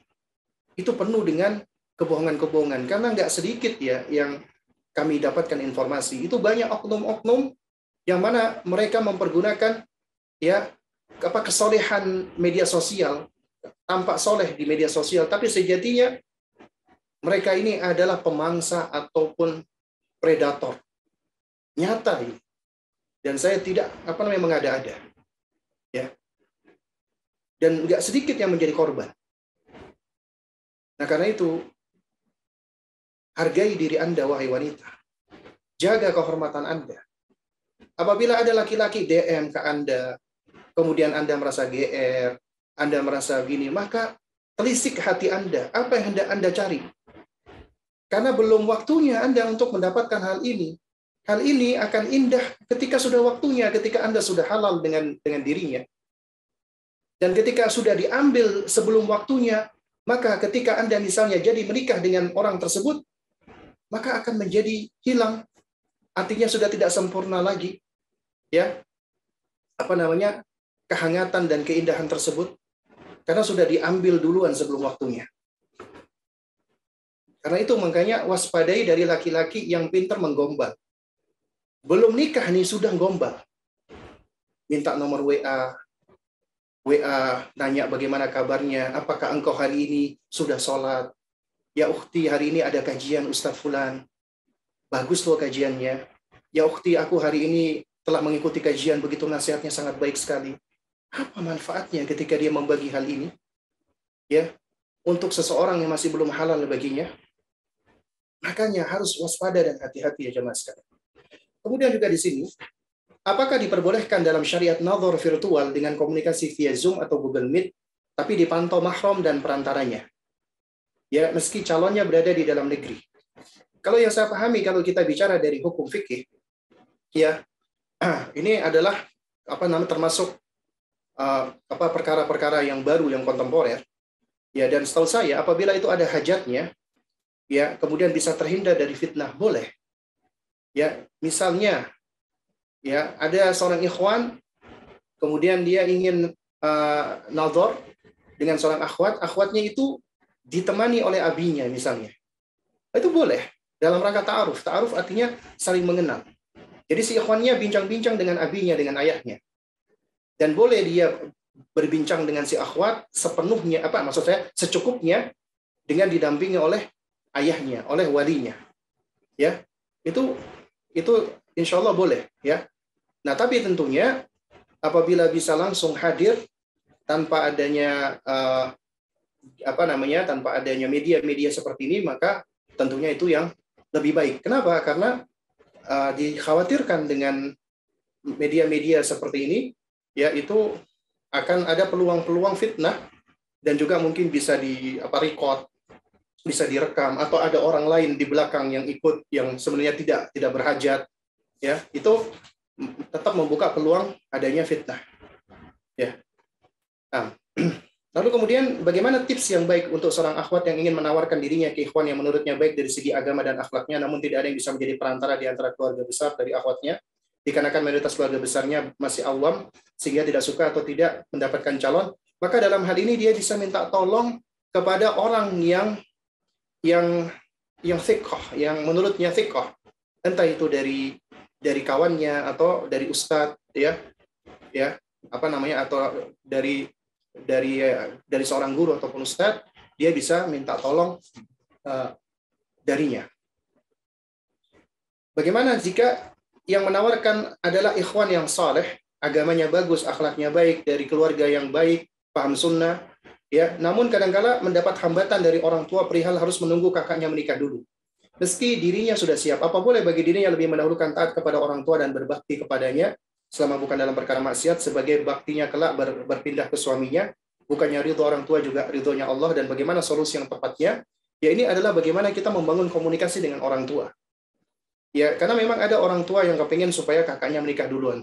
Speaker 1: itu penuh dengan kebohongan-kebohongan. Karena nggak sedikit ya yang kami dapatkan informasi. Itu banyak oknum-oknum yang mana mereka mempergunakan ya kesolehan media sosial, tampak soleh di media sosial, tapi sejatinya mereka ini adalah pemangsa ataupun predator. Nyata ini. Dan saya tidak mengada-ada. Ya. Dan nggak sedikit yang menjadi korban. Nah, karena itu hargai diri Anda, wahai wanita. Jaga kehormatan Anda. Apabila ada laki-laki DM ke Anda, kemudian Anda merasa GR, Anda merasa gini, maka telisik hati Anda. Apa yang Anda cari? Karena belum waktunya Anda untuk mendapatkan hal ini. Hal ini akan indah ketika sudah waktunya, ketika Anda sudah halal dengan dirinya. Dan ketika sudah diambil sebelum waktunya, maka ketika Anda misalnya jadi menikah dengan orang tersebut, maka akan menjadi hilang. Artinya sudah tidak sempurna lagi. Ya, kehangatan dan keindahan tersebut karena sudah diambil duluan sebelum waktunya. Karena itu makanya waspadai dari laki-laki yang pintar menggombal. Belum nikah nih sudah gombal. Minta nomor WA, nanya bagaimana kabarnya, apakah engkau hari ini sudah sholat? Ya ukhti, hari ini ada kajian Ustadz Fulan. Bagus loh kajiannya. Ya ukhti, aku hari ini telah mengikuti kajian, begitu nasihatnya sangat baik sekali. Apa manfaatnya ketika dia membagi hal ini? Ya, untuk seseorang yang masih belum halal baginya. Makanya harus waspada dan hati-hati ya jemaah sekalian. Kemudian juga di sini, apakah diperbolehkan dalam syariat nadhar virtual dengan komunikasi via Zoom atau Google Meet, tapi dipantau mahram dan perantaranya? Ya, meski calonnya berada di dalam negeri. Kalau yang saya pahami, kalau kita bicara dari hukum fikih, ya, ini adalah termasuk perkara-perkara yang baru, yang kontemporer. Ya, dan setahu saya, apabila itu ada hajatnya, ya, kemudian bisa terhindar dari fitnah, boleh. Ya, misalnya, ya, ada seorang ikhwan, kemudian dia ingin nadhar dengan seorang akhwatnya itu ditemani oleh abinya misalnya. Itu boleh dalam rangka ta'aruf. Ta'aruf artinya saling mengenal. Jadi si ikhwannya bincang-bincang dengan abinya, dengan ayahnya. Dan boleh dia berbincang dengan si akhwat sepenuhnya, secukupnya dengan didampingi oleh ayahnya, oleh walinya. Ya. Itu insya Allah boleh, ya. Nah, tapi tentunya apabila bisa langsung hadir tanpa adanya tanpa adanya media-media seperti ini, maka tentunya itu yang lebih baik. Kenapa? Karena dikhawatirkan dengan media-media seperti ini, ya itu akan ada peluang-peluang fitnah, dan juga mungkin bisa record, bisa direkam, atau ada orang lain di belakang yang ikut yang sebenarnya tidak berhajat, ya itu tetap membuka peluang adanya fitnah, ya. Nah, lalu kemudian bagaimana tips yang baik untuk seorang akhwat yang ingin menawarkan dirinya ke ikhwan yang menurutnya baik dari segi agama dan akhlaknya, namun tidak ada yang bisa menjadi perantara di antara keluarga besar dari akhwatnya, dikarenakan mayoritas keluarga besarnya masih awam sehingga tidak suka atau tidak mendapatkan calon. Maka dalam hal ini dia bisa minta tolong kepada orang yang thiqah, yang menurutnya thiqah, entah itu dari kawannya atau dari ustadz, atau dari seorang guru ataupun ustadz, dia bisa minta tolong darinya. Bagaimana jika yang menawarkan adalah ikhwan yang saleh, agamanya bagus, akhlaknya baik, dari keluarga yang baik, paham sunnah, ya, namun kadang-kala mendapat hambatan dari orang tua perihal harus menunggu kakaknya menikah dulu. Meski dirinya sudah siap, apa boleh bagi dirinya lebih mendahulukan taat kepada orang tua dan berbakti kepadanya selama bukan dalam perkara maksiat, sebagai baktinya kelak berpindah ke suaminya, bukannya ridho orang tua juga ridhonya Allah, dan bagaimana solusi yang tepatnya? Ya, ini adalah bagaimana kita membangun komunikasi dengan orang tua. Ya, karena memang ada orang tua yang kepingin supaya kakaknya menikah duluan.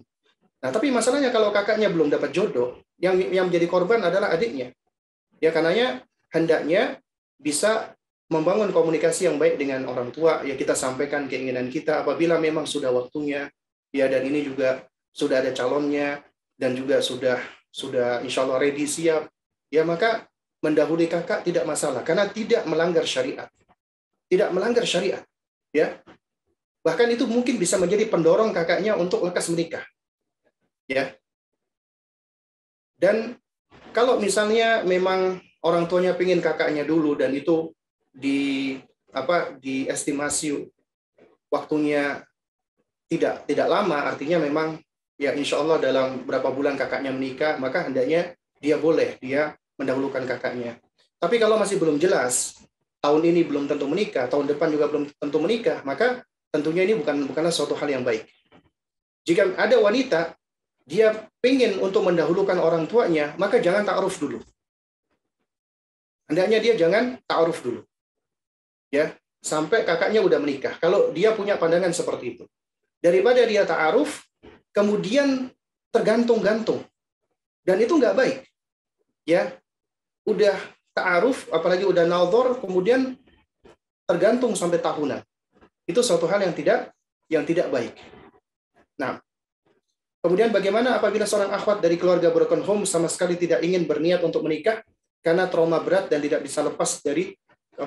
Speaker 1: Nah, tapi masalahnya kalau kakaknya belum dapat jodoh, yang menjadi korban adalah adiknya. Ya, karenanya hendaknya bisa membangun komunikasi yang baik dengan orang tua. Ya, kita sampaikan keinginan kita apabila memang sudah waktunya. Ya, dan ini juga sudah ada calonnya dan juga sudah insya Allah ready, siap. Ya, maka mendahului kakak tidak masalah karena tidak melanggar syariat. Tidak melanggar syariat. Ya. Bahkan itu mungkin bisa menjadi pendorong kakaknya untuk lekas menikah. Ya. Dan kalau misalnya memang orang tuanya pingin kakaknya dulu dan itu diestimasi waktunya tidak lama, artinya memang ya insya Allah dalam berapa bulan kakaknya menikah, maka hendaknya dia mendahulukan kakaknya. Tapi kalau masih belum jelas, tahun ini belum tentu menikah, tahun depan juga belum tentu menikah, maka tentunya ini bukanlah suatu hal yang baik. Jika ada wanita dia pengen untuk mendahulukan orang tuanya, maka jangan ta'aruf dulu. Hendaknya dia jangan ta'aruf dulu. Ya, sampai kakaknya udah menikah. Kalau dia punya pandangan seperti itu. Daripada dia ta'aruf, kemudian tergantung-gantung. Dan itu nggak baik. Ya, udah ta'aruf, apalagi udah nadhar, kemudian tergantung sampai tahunan. Itu suatu hal yang tidak baik. Nah, kemudian bagaimana apabila seorang akhwat dari keluarga broken home sama sekali tidak ingin berniat untuk menikah karena trauma berat dan tidak bisa lepas dari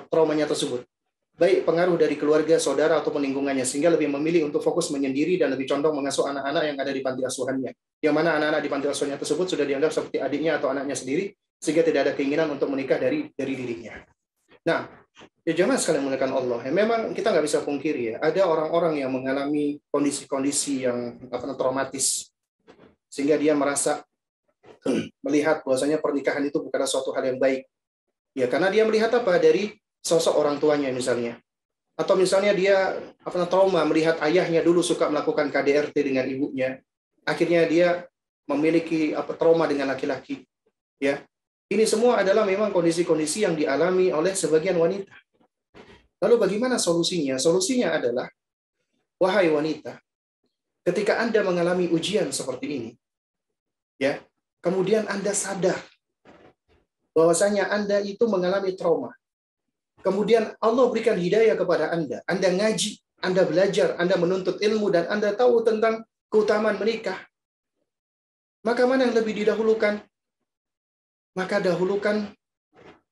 Speaker 1: traumanya tersebut? Baik pengaruh dari keluarga, saudara, ataupun lingkungannya, sehingga lebih memilih untuk fokus menyendiri dan lebih condong mengasuh anak-anak yang ada di panti asuhannya. Yang mana anak-anak di panti asuhannya tersebut sudah dianggap seperti adiknya atau anaknya sendiri, sehingga tidak ada keinginan untuk menikah dari dirinya. Nah, ya jemaah sekalian menekan Allah. Ya, memang kita nggak bisa pungkiri ya, ada orang-orang yang mengalami kondisi-kondisi yang traumatis, sehingga dia merasa melihat bahwasanya pernikahan itu bukanlah suatu hal yang baik. Ya, karena dia melihat apa dari sosok orang tuanya misalnya. Atau misalnya dia trauma melihat ayahnya dulu suka melakukan KDRT dengan ibunya. Akhirnya dia memiliki trauma dengan laki-laki. Ya. Ini semua adalah memang kondisi-kondisi yang dialami oleh sebagian wanita. Lalu bagaimana solusinya? Solusinya adalah, wahai wanita, ketika Anda mengalami ujian seperti ini, ya, kemudian Anda sadar bahwasanya Anda itu mengalami trauma. Kemudian Allah berikan hidayah kepada Anda. Anda ngaji, Anda belajar, Anda menuntut ilmu, dan Anda tahu tentang keutamaan menikah. Maka mana yang lebih didahulukan? Maka dahulukan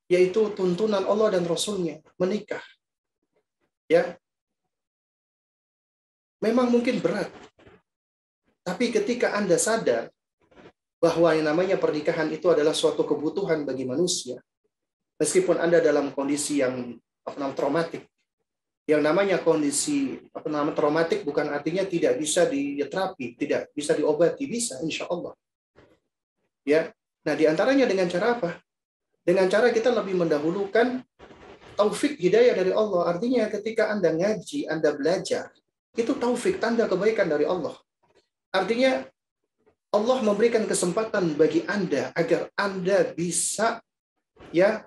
Speaker 1: yaitu tuntunan Allah dan Rasul-Nya, menikah. Ya. Memang mungkin berat. Tapi ketika Anda sadar bahwa yang namanya pernikahan itu adalah suatu kebutuhan bagi manusia, meskipun Anda dalam kondisi yang traumatik. Yang namanya kondisi traumatik bukan artinya tidak bisa diterapi, tidak bisa diobati, bisa insya Allah. Ya, Nah, di antaranya dengan cara apa? Dengan cara kita lebih mendahulukan taufik hidayah dari Allah. Artinya ketika Anda ngaji, Anda belajar, itu taufik, tanda kebaikan dari Allah. Artinya Allah memberikan kesempatan bagi Anda agar Anda bisa ya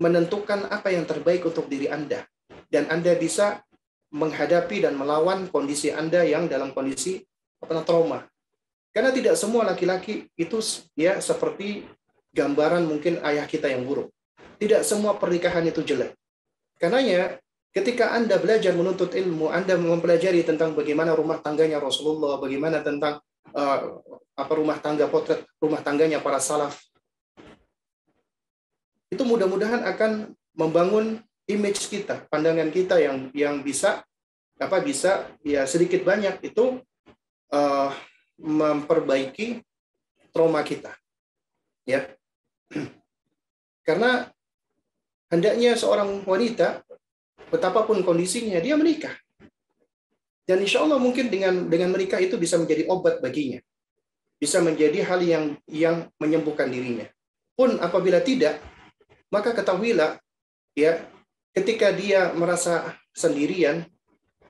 Speaker 1: menentukan apa yang terbaik untuk diri Anda. Dan Anda bisa menghadapi dan melawan kondisi Anda yang dalam kondisi trauma. Karena tidak semua laki-laki itu ya seperti gambaran mungkin ayah kita yang buruk. Tidak semua pernikahan itu jelek. Karenanya ketika Anda belajar menuntut ilmu, Anda mempelajari tentang bagaimana rumah tangganya Rasulullah, bagaimana tentang rumah tangga, potret rumah tangganya para salaf, itu mudah-mudahan akan membangun image kita, pandangan kita yang bisa ya sedikit banyak itu memperbaiki trauma kita, ya. Karena hendaknya seorang wanita, betapapun kondisinya, dia menikah. Dan insya Allah mungkin dengan menikah itu bisa menjadi obat baginya. Bisa menjadi hal yang menyembuhkan dirinya. Pun apabila tidak, maka ketahuilah, ya, ketika dia merasa sendirian,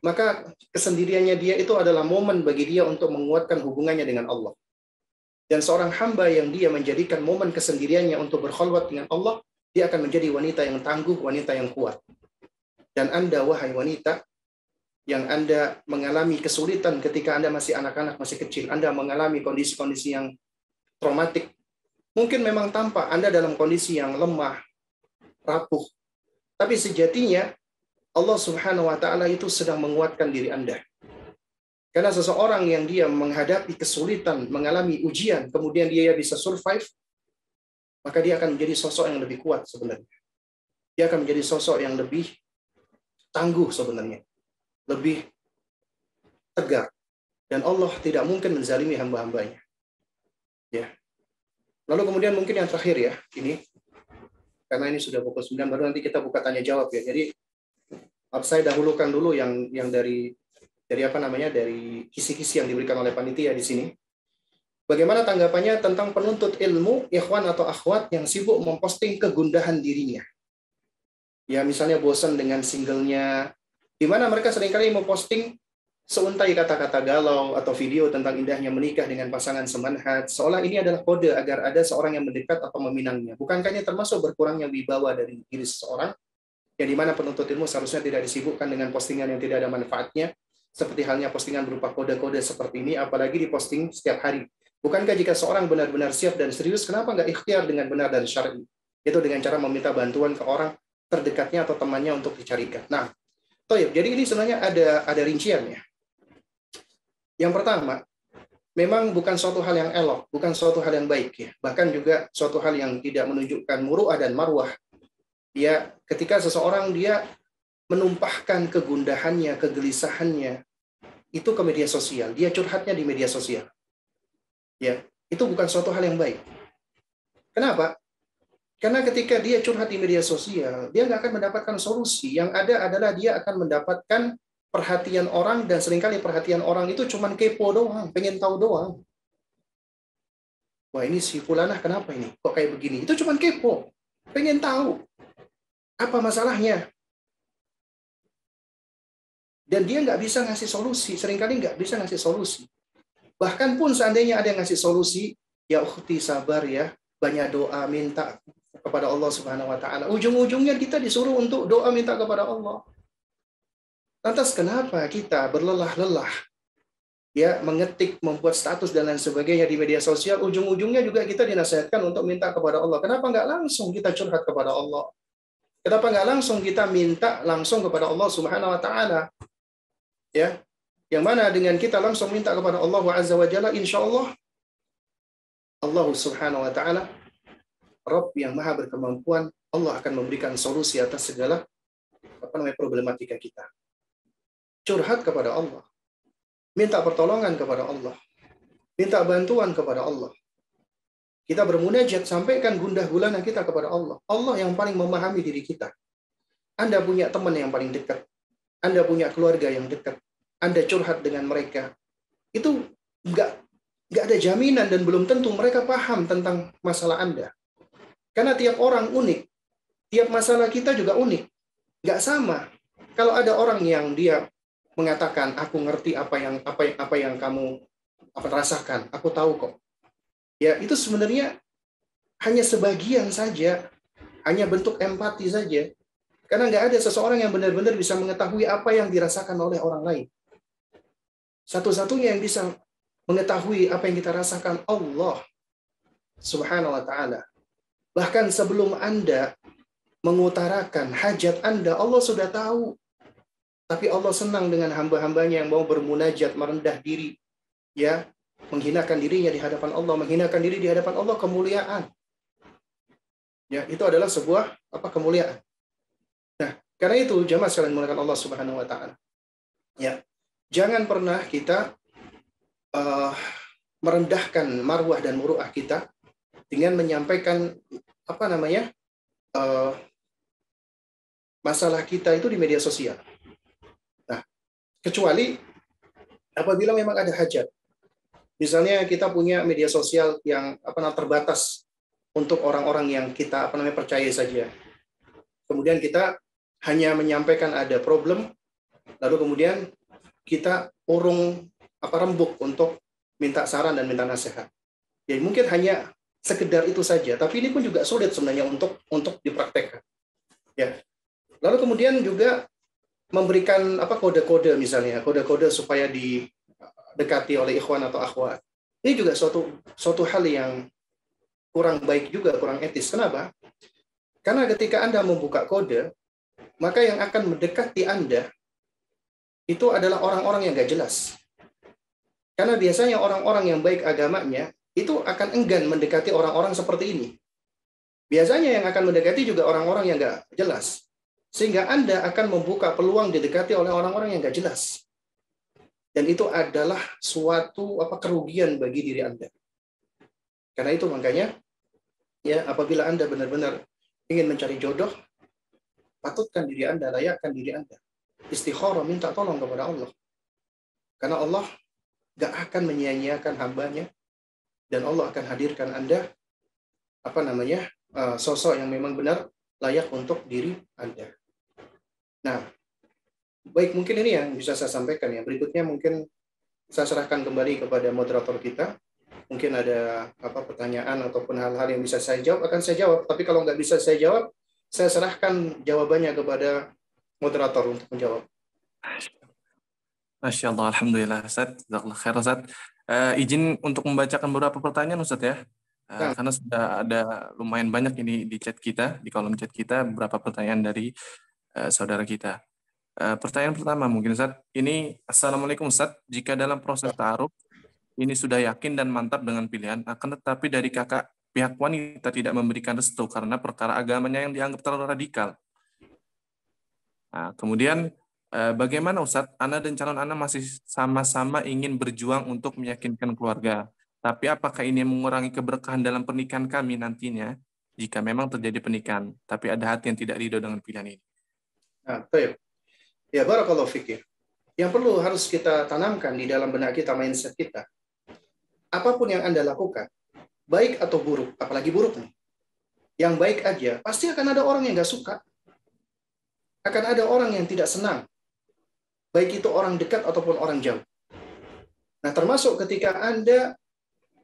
Speaker 1: maka kesendiriannya dia itu adalah momen bagi dia untuk menguatkan hubungannya dengan Allah. Dan seorang hamba yang dia menjadikan momen kesendiriannya untuk berkhalwat dengan Allah, dia akan menjadi wanita yang tangguh, wanita yang kuat. Dan Anda, wahai wanita, yang Anda mengalami kesulitan ketika Anda masih anak-anak, masih kecil, Anda mengalami kondisi-kondisi yang traumatik, mungkin memang tampak Anda dalam kondisi yang lemah, rapuh. Tapi sejatinya, Allah Subhanahu wa Ta'ala itu sedang menguatkan diri Anda. Karena seseorang yang dia menghadapi kesulitan, mengalami ujian, kemudian dia bisa survive, maka dia akan menjadi sosok yang lebih kuat sebenarnya. Dia akan menjadi sosok yang lebih tangguh sebenarnya, lebih tegar. Dan Allah tidak mungkin menzalimi hamba-hambanya. Ya. Lalu kemudian mungkin yang terakhir ya, ini karena ini sudah pukul 9, baru nanti kita buka tanya jawab ya. Jadi saya dahulukan dulu yang dari kisi-kisi yang diberikan oleh panitia di sini. Bagaimana tanggapannya tentang penuntut ilmu, ikhwan atau akhwat yang sibuk memposting kegundahan dirinya? Ya, misalnya bosan dengan singlenya, di mana mereka seringkali memposting seuntai kata-kata galau atau video tentang indahnya menikah dengan pasangan semanhat, seolah ini adalah kode agar ada seorang yang mendekat atau meminangnya. Bukankah ini termasuk berkurangnya wibawa dari diri seseorang? Yang dimana penuntut ilmu seharusnya tidak disibukkan dengan postingan yang tidak ada manfaatnya, seperti halnya postingan berupa kode-kode seperti ini, apalagi diposting setiap hari. Bukankah jika seorang benar-benar siap dan serius, kenapa nggak ikhtiar dengan benar dan syar'i? Itu dengan cara meminta bantuan ke orang terdekatnya atau temannya untuk dicarikan. Nah, jadi ini sebenarnya ada rinciannya. Yang pertama, memang bukan suatu hal yang elok, bukan suatu hal yang baik ya. Bahkan juga suatu hal yang tidak menunjukkan muru'ah dan marwah. Ya, ketika seseorang dia menumpahkan kegundahannya, kegelisahannya itu ke media sosial, dia curhatnya di media sosial. Ya, itu bukan suatu hal yang baik. Kenapa? Karena ketika dia curhat di media sosial, dia nggak akan mendapatkan solusi. Yang ada adalah dia akan mendapatkan perhatian orang, dan seringkali perhatian orang itu cuma kepo doang, pengen tahu doang. Wah, ini si fulanah kenapa ini? Kok kayak begini? Itu cuma kepo, pengen tahu. Apa masalahnya? Dan dia nggak bisa ngasih solusi, seringkali nggak bisa ngasih solusi. Bahkan pun seandainya ada yang ngasih solusi, ya ukhti sabar ya, banyak doa, minta kepada Allah Subhanahu wa Ta'ala. Ujung-ujungnya kita disuruh untuk doa minta kepada Allah. Lantas kenapa kita berlelah-lelah ya mengetik, membuat status dan lain sebagainya di media sosial, ujung-ujungnya juga kita dinasihatkan untuk minta kepada Allah. Kenapa nggak langsung kita curhat kepada Allah? Kenapa nggak langsung kita minta langsung kepada Allah Subhanahu wa Ta'ala? Ya, yang mana dengan kita langsung minta kepada Allah Azza wa Jalla, insya Allah Allah Subhanahu wa Ta'ala, Rabb yang maha berkemampuan, Allah akan memberikan solusi atas segala problematika kita. Curhat kepada Allah, minta pertolongan kepada Allah, minta bantuan kepada Allah. Kita bermunajat, sampaikan gundah gulana kita kepada Allah. Allah yang paling memahami diri kita. Anda punya teman yang paling dekat, Anda punya keluarga yang dekat, Anda curhat dengan mereka. Itu enggak nggak ada jaminan dan belum tentu mereka paham tentang masalah Anda. Karena tiap orang unik, tiap masalah kita juga unik, nggak sama. Kalau ada orang yang dia mengatakan, aku ngerti apa yang kamu rasakan, aku tahu kok. Ya, itu sebenarnya hanya sebagian saja, hanya bentuk empati saja. Karena nggak ada seseorang yang benar-benar bisa mengetahui apa yang dirasakan oleh orang lain. Satu-satunya yang bisa mengetahui apa yang kita rasakan Allah Subhanahu wa taala. Bahkan sebelum Anda mengutarakan hajat Anda, Allah sudah tahu. Tapi Allah senang dengan hamba-hambanya yang mau bermunajat, merendah diri, ya, menghinakan dirinya di hadapan Allah, menghinakan diri di hadapan Allah, kemuliaan. Ya, itu adalah sebuah kemuliaan. Nah, karena itu jamaah sekalian menggunakan Allah Subhanahu wa taala. Ya. Jangan pernah kita merendahkan marwah dan muruah kita dengan menyampaikan masalah kita itu di media sosial. Nah, kecuali apabila memang ada hajat. Misalnya kita punya media sosial yang terbatas untuk orang-orang yang kita percaya saja. Kemudian kita hanya menyampaikan ada problem, lalu kemudian kita urung rembuk untuk minta saran dan minta nasihat. Jadi mungkin hanya sekedar itu saja, tapi ini pun juga sulit sebenarnya untuk dipraktekkan. Ya. Lalu kemudian juga memberikan kode-kode misalnya, kode-kode supaya didekati oleh ikhwan atau akhwat. Ini juga suatu hal yang kurang baik juga, kurang etis. Kenapa? Karena ketika Anda membuka kode, maka yang akan mendekati Anda itu adalah orang-orang yang gak jelas. Karena biasanya orang-orang yang baik agamanya itu akan enggan mendekati orang-orang seperti ini. Biasanya yang akan mendekati juga orang-orang yang gak jelas. Sehingga Anda akan membuka peluang didekati oleh orang-orang yang gak jelas. Dan itu adalah suatu kerugian bagi diri Anda. Karena itu makanya, ya, apabila Anda benar-benar ingin mencari jodoh, patutkan diri Anda, layakkan diri Anda. Istikharah, minta tolong kepada Allah. Karena Allah gak akan menyia-nyiakan hambanya, dan Allah akan hadirkan Anda sosok yang memang benar layak untuk diri Anda. Nah, baik, mungkin ini yang bisa saya sampaikan ya. Berikutnya mungkin saya serahkan kembali kepada moderator kita. Mungkin ada pertanyaan ataupun hal-hal yang bisa saya jawab, akan saya jawab. Tapi kalau nggak bisa saya jawab, saya serahkan jawabannya kepada moderator untuk menjawab.
Speaker 2: Masya Allah, Alhamdulillah, Ustaz. Jazakallah khair, Ustaz. Izin untuk membacakan beberapa pertanyaan, Ustaz ya. Karena sudah ada lumayan banyak ini di chat kita, di kolom chat kita, beberapa pertanyaan dari saudara kita. Pertanyaan pertama mungkin, Ustaz. Ini, Assalamualaikum, Ustaz. Jika dalam proses ta'aruf, ini sudah yakin dan mantap dengan pilihan, akan tetapi dari kakak pihak wanita tidak memberikan restu karena perkara agamanya yang dianggap terlalu radikal. Nah, kemudian bagaimana Ustadz, Ana dan calon Ana masih sama-sama ingin berjuang untuk meyakinkan keluarga. Tapi apakah ini mengurangi keberkahan dalam pernikahan kami nantinya jika memang terjadi pernikahan, tapi ada hati yang tidak ridho dengan pilihan ini?
Speaker 1: Nah, baik. Ya, barakallahu fikir. Yang perlu harus kita tanamkan di dalam benak kita, mindset kita. Apapun yang Anda lakukan, baik atau buruk, apalagi buruk nih. Yang baik aja, pasti akan ada orang yang nggak suka. Akan ada orang yang tidak senang. Baik itu orang dekat ataupun orang jauh. Nah, termasuk ketika Anda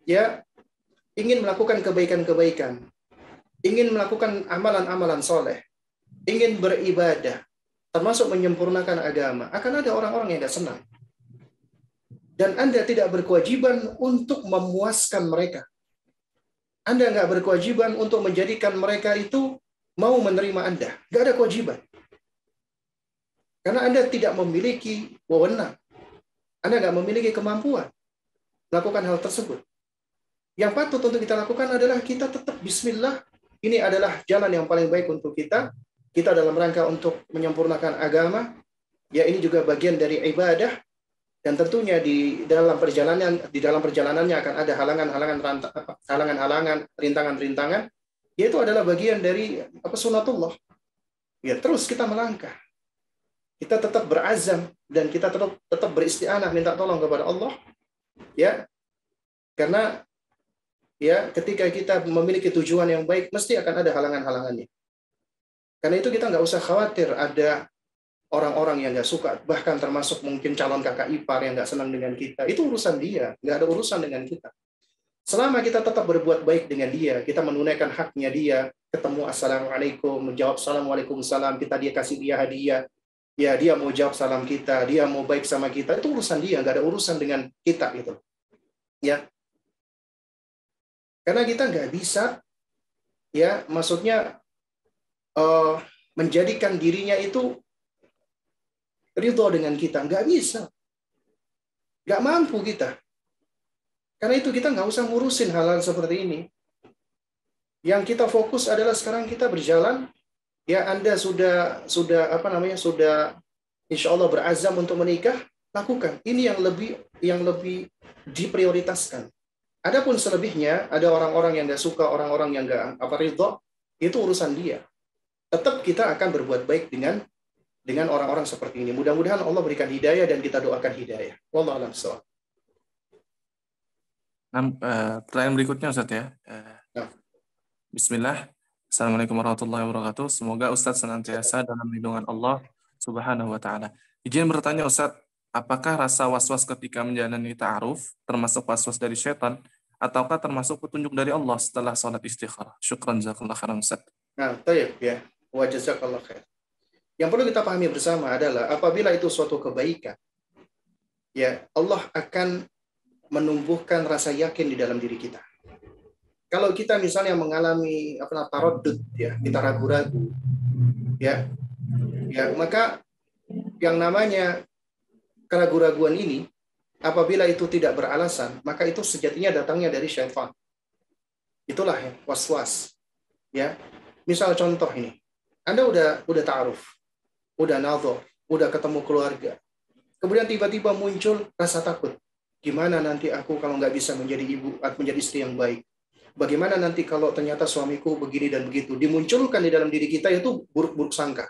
Speaker 1: ya ingin melakukan kebaikan-kebaikan, ingin melakukan amalan-amalan soleh, ingin beribadah, termasuk menyempurnakan agama, akan ada orang-orang yang tidak senang. Dan Anda tidak berkewajiban untuk memuaskan mereka. Anda nggak berkewajiban untuk menjadikan mereka itu mau menerima Anda. Nggak ada kewajiban. Karena Anda tidak memiliki wewenang. Anda nggak memiliki kemampuan melakukan hal tersebut. Yang patut untuk kita lakukan adalah kita tetap bismillah. Ini adalah jalan yang paling baik untuk kita. Kita dalam rangka untuk menyempurnakan agama. Ya, ini juga bagian dari ibadah. Dan tentunya di dalam perjalanannya akan ada halangan-halangan, rintangan-rintangan. Yaitu adalah bagian dari sunatullah. Ya, terus kita melangkah. Kita tetap berazam dan kita tetap beristianah minta tolong kepada Allah. Ya, Karena ya ketika kita memiliki tujuan yang baik, mesti akan ada halangan-halangannya. Karena itu kita nggak usah khawatir ada orang-orang yang nggak suka, bahkan termasuk mungkin calon kakak ipar yang nggak senang dengan kita. Itu urusan dia, nggak ada urusan dengan kita. Selama kita tetap berbuat baik dengan dia, kita menunaikan haknya dia, ketemu assalamualaikum, menjawab assalamualaikum salam, dia kasih dia hadiah, ya dia mau jawab salam kita, dia mau baik sama kita, itu urusan dia, nggak ada urusan dengan kita gitu. Ya, karena kita nggak bisa, ya maksudnya menjadikan dirinya itu ridho dengan kita, nggak bisa, nggak mampu kita. Karena itu kita nggak usah ngurusin hal-hal seperti ini. Yang kita fokus adalah sekarang kita berjalan, ya Anda sudah insya Allah berazam untuk menikah, lakukan. Ini yang lebih diprioritaskan. Adapun selebihnya, ada orang-orang yang nggak suka, orang-orang yang nggak ridho, itu urusan dia. Tetap kita akan berbuat baik dengan orang-orang seperti ini. Mudah-mudahan Allah berikan hidayah dan kita doakan hidayah. Wallahu a'lam bishawab.
Speaker 2: Pertanyaan berikutnya Ustaz ya. Bismillah. Assalamualaikum warahmatullahi wabarakatuh. Semoga Ustaz senantiasa dalam lindungan Allah Subhanahu wa taala. Izin bertanya Ustaz, apakah rasa was-was ketika menjalani ta'aruf termasuk was-was dari syaitan ataukah termasuk petunjuk dari Allah setelah sholat istikharah? Syukran jazakallahu khairan Ustaz.
Speaker 1: Nah, tayyib ya. Wa jazakallahu khair. Yang perlu kita pahami bersama adalah apabila itu suatu kebaikan, ya Allah akan menumbuhkan rasa yakin di dalam diri kita. Kalau kita misalnya mengalami taraddud, ya, kita ragu-ragu, ya, maka yang namanya keraguan-raguan ini, apabila itu tidak beralasan, maka itu sejatinya datangnya dari syaitan. Itulah ya, was-was. Ya, misal contoh ini, Anda udah ta'aruf, udah nadhar, udah ketemu keluarga. Kemudian tiba-tiba muncul rasa takut. Gimana nanti aku kalau nggak bisa menjadi ibu, menjadi istri yang baik? Bagaimana nanti kalau ternyata suamiku begini dan begitu? Dimunculkan di dalam diri kita itu buruk-buruk sangka.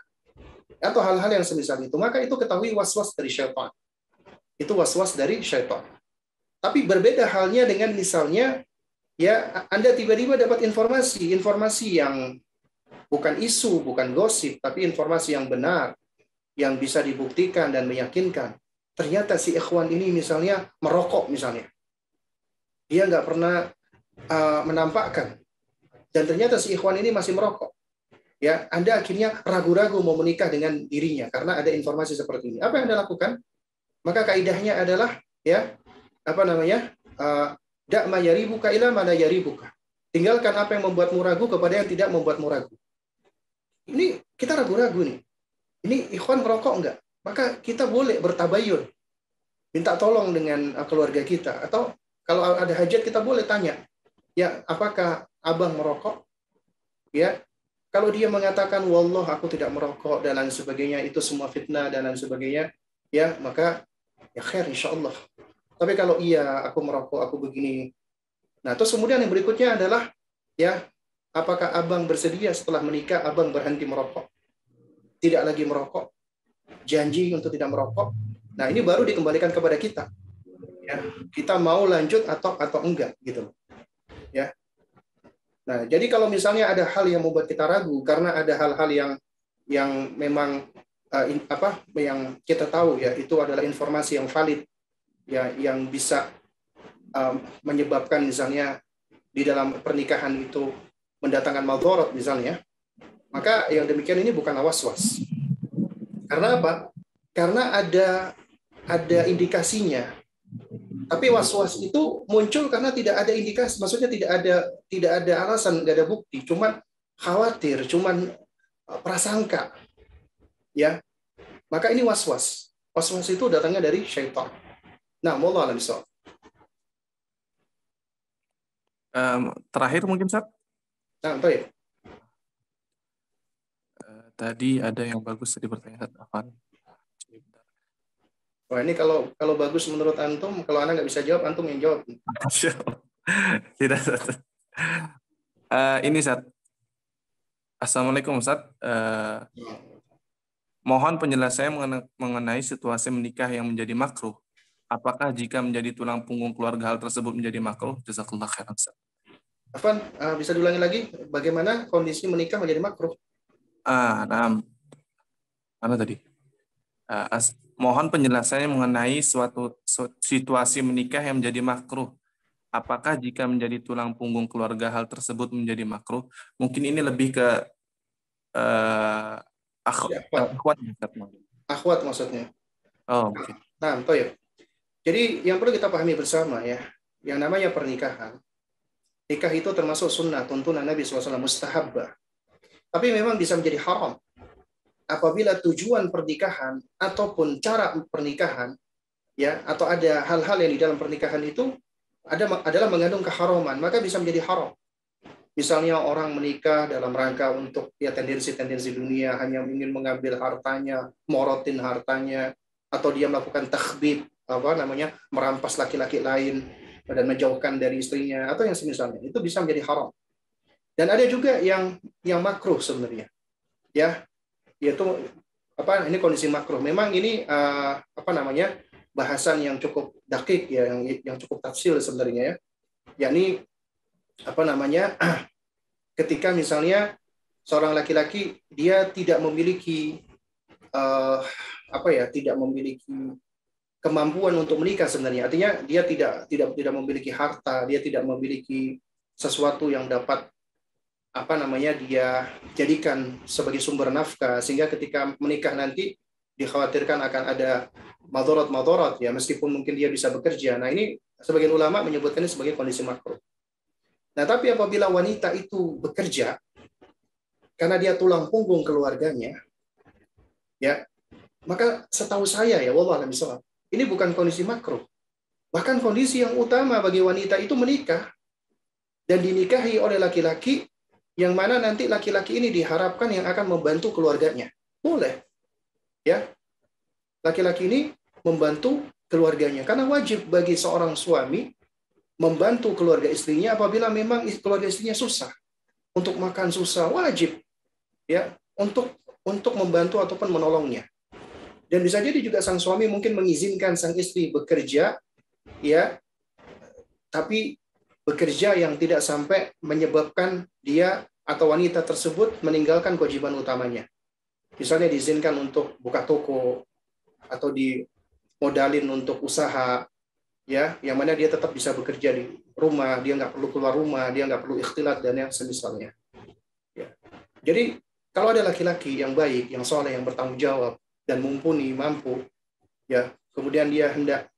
Speaker 1: Atau hal-hal yang semisal itu. Maka itu ketahui was-was dari syaitan. Itu was-was dari syaitan. Tapi berbeda halnya dengan misalnya, ya Anda tiba-tiba dapat informasi yang bukan isu, bukan gosip, tapi informasi yang benar, yang bisa dibuktikan dan meyakinkan. Ternyata si ikhwan ini misalnya merokok misalnya. Dia nggak pernah menampakkan. Dan ternyata si ikhwan ini masih merokok. Ya, Anda akhirnya ragu-ragu mau menikah dengan dirinya karena ada informasi seperti ini. Apa yang Anda lakukan? Maka kaidahnya adalah ya, dak ma yaribuka ila ma la yaribuka. Tinggalkan apa yang membuatmu ragu kepada yang tidak membuatmu ragu. Ini kita ragu-ragu nih. Ini ikhwan merokok enggak? Maka kita boleh bertabayun. Minta tolong dengan keluarga kita. Atau kalau ada hajat kita boleh tanya. Ya, apakah abang merokok? Ya, kalau dia mengatakan, wallah aku tidak merokok dan lain sebagainya, itu semua fitnah dan lain sebagainya, ya maka ya khair insya Allah. Tapi kalau iya aku merokok, aku begini. Nah, terus kemudian yang berikutnya adalah, ya apakah abang bersedia setelah menikah abang berhenti merokok? Tidak lagi merokok, janji untuk tidak merokok. Nah, ini baru dikembalikan kepada kita. Ya, kita mau lanjut atau enggak gitu. Ya. Nah, jadi kalau misalnya ada hal yang membuat kita ragu karena ada hal-hal yang memang yang kita tahu ya itu adalah informasi yang valid ya yang bisa menyebabkan misalnya di dalam pernikahan itu mendatangkan madharat misalnya, maka yang demikian ini bukan was-was. Karena apa? Karena ada indikasinya. Tapi was-was itu muncul karena tidak ada indikasi, maksudnya tidak ada alasan, tidak ada bukti, cuman khawatir, cuman prasangka. Ya. Maka ini was-was. Was-was itu datangnya dari syaitan. Nah, wallahu a'lam bishawab.
Speaker 2: Terakhir mungkin Ustaz.
Speaker 1: Nah, baik.
Speaker 2: Tadi ada yang bagus tadi pertanyaan Afan.
Speaker 1: Wah, ini kalau bagus menurut antum, kalau Anda nggak bisa jawab, antum yang jawab.
Speaker 2: Tidak, ini Ustaz. Assalamualaikum Ustaz. Mohon penjelasannya mengenai situasi menikah yang menjadi makruh apakah jika menjadi tulang punggung keluarga hal tersebut menjadi makruh? Jazakallah khairan.
Speaker 1: Afwan, bisa diulangi lagi bagaimana kondisi menikah menjadi makruh?
Speaker 2: Nah, mana tadi? Mohon penjelasannya mengenai suatu situasi menikah yang menjadi makruh. Apakah jika menjadi tulang punggung keluarga hal tersebut menjadi makruh? Mungkin ini lebih ke uh,
Speaker 1: Ya, akhwat.
Speaker 2: akhwat.
Speaker 1: Akhwat maksudnya.
Speaker 2: Oh, oke.
Speaker 1: Nah, toh. Jadi yang perlu kita pahami bersama ya, yang namanya pernikahan, nikah itu termasuk sunnah, tuntunan Nabi SAW, mustahabbah. Tapi memang bisa menjadi haram apabila tujuan pernikahan ataupun cara pernikahan ya, atau ada hal-hal yang di dalam pernikahan itu adalah mengandung keharaman, maka bisa menjadi haram. Misalnya orang menikah dalam rangka untuk ya tendensi-tendensi dunia, hanya ingin mengambil hartanya, morotin hartanya, atau dia melakukan takhbib, merampas laki-laki lain dan menjauhkan dari istrinya, atau yang semisalnya, itu bisa menjadi haram. Dan ada juga yang makruh sebenarnya, ya, yaitu ini kondisi makruh. Memang ini bahasan yang cukup dakik ya, yang cukup tafsil sebenarnya ya, yakni ketika misalnya seorang laki-laki dia tidak memiliki tidak memiliki kemampuan untuk menikah sebenarnya. Artinya dia tidak memiliki harta, dia tidak memiliki sesuatu yang dapat dia jadikan sebagai sumber nafkah, sehingga ketika menikah nanti dikhawatirkan akan ada madharat ya, meskipun mungkin dia bisa bekerja. Nah, ini sebagian ulama menyebutkan ini sebagai kondisi makruh. Nah, tapi apabila wanita itu bekerja karena dia tulang punggung keluarganya, ya, maka setahu saya ya, wallahu a'lam bishawab, ini bukan kondisi makruh. Bahkan kondisi yang utama bagi wanita itu menikah dan dinikahi oleh laki-laki yang mana nanti laki-laki ini diharapkan yang akan membantu keluarganya. Boleh. Ya. Laki-laki ini membantu keluarganya karena wajib bagi seorang suami membantu keluarga istrinya apabila memang keluarga istrinya susah. Untuk makan susah, wajib ya untuk membantu ataupun menolongnya. Dan bisa jadi juga sang suami mungkin mengizinkan sang istri bekerja ya, tapi bekerja yang tidak sampai menyebabkan dia atau wanita tersebut meninggalkan kewajiban utamanya. Misalnya diizinkan untuk buka toko atau dimodalin untuk usaha, ya, yang mana dia tetap bisa bekerja di rumah, dia nggak perlu keluar rumah, dia nggak perlu ikhtilat dan yang semisalnya. Ya. Jadi kalau ada laki-laki yang baik, yang soleh, yang bertanggung jawab dan mumpuni, mampu, ya, kemudian dia hendak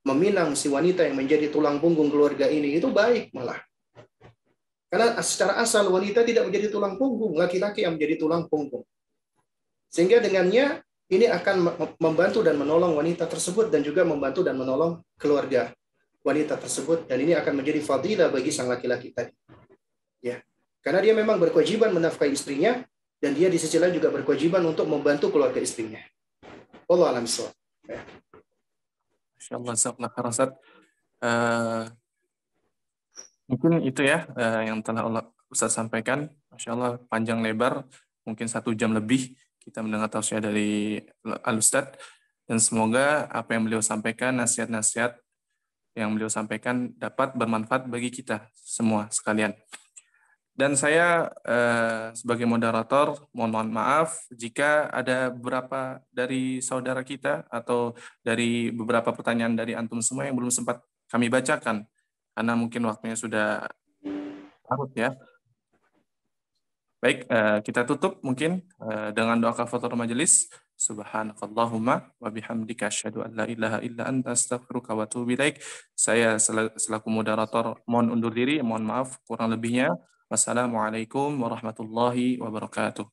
Speaker 1: meminang si wanita yang menjadi tulang punggung keluarga ini, itu baik malah. Karena secara asal wanita tidak menjadi tulang punggung, laki-laki yang menjadi tulang punggung. Sehingga dengannya ini akan membantu dan menolong wanita tersebut dan juga membantu dan menolong keluarga wanita tersebut, dan ini akan menjadi fadilah bagi sang laki-laki tadi. Ya. Karena dia memang berkewajiban menafkahi istrinya dan dia di sisi lain juga berkewajiban untuk membantu keluarga istrinya. Wallahu a'lam bishawab. Ya.
Speaker 2: Insyaallah, mungkin itu ya yang telah Ustaz sampaikan. Masya Allah, panjang lebar, mungkin 1 jam lebih kita mendengar tausiah dari Al-Ustaz. Dan semoga apa yang beliau sampaikan, nasihat-nasihat yang beliau sampaikan dapat bermanfaat bagi kita semua sekalian. Dan saya sebagai moderator, mohon maaf jika ada beberapa dari saudara kita atau dari beberapa pertanyaan dari antum semua yang belum sempat kami bacakan. Karena mungkin waktunya sudah larut ya. Baik, kita tutup mungkin dengan doa kafaratul majelis. Subhanakallahumma wa bihamdika asyhadu an la ilaha illa anta astaghfiruka wa atubu ilaik. Saya selaku moderator mohon undur diri, mohon maaf kurang lebihnya. Wassalamualaikum warahmatullahi wabarakatuh.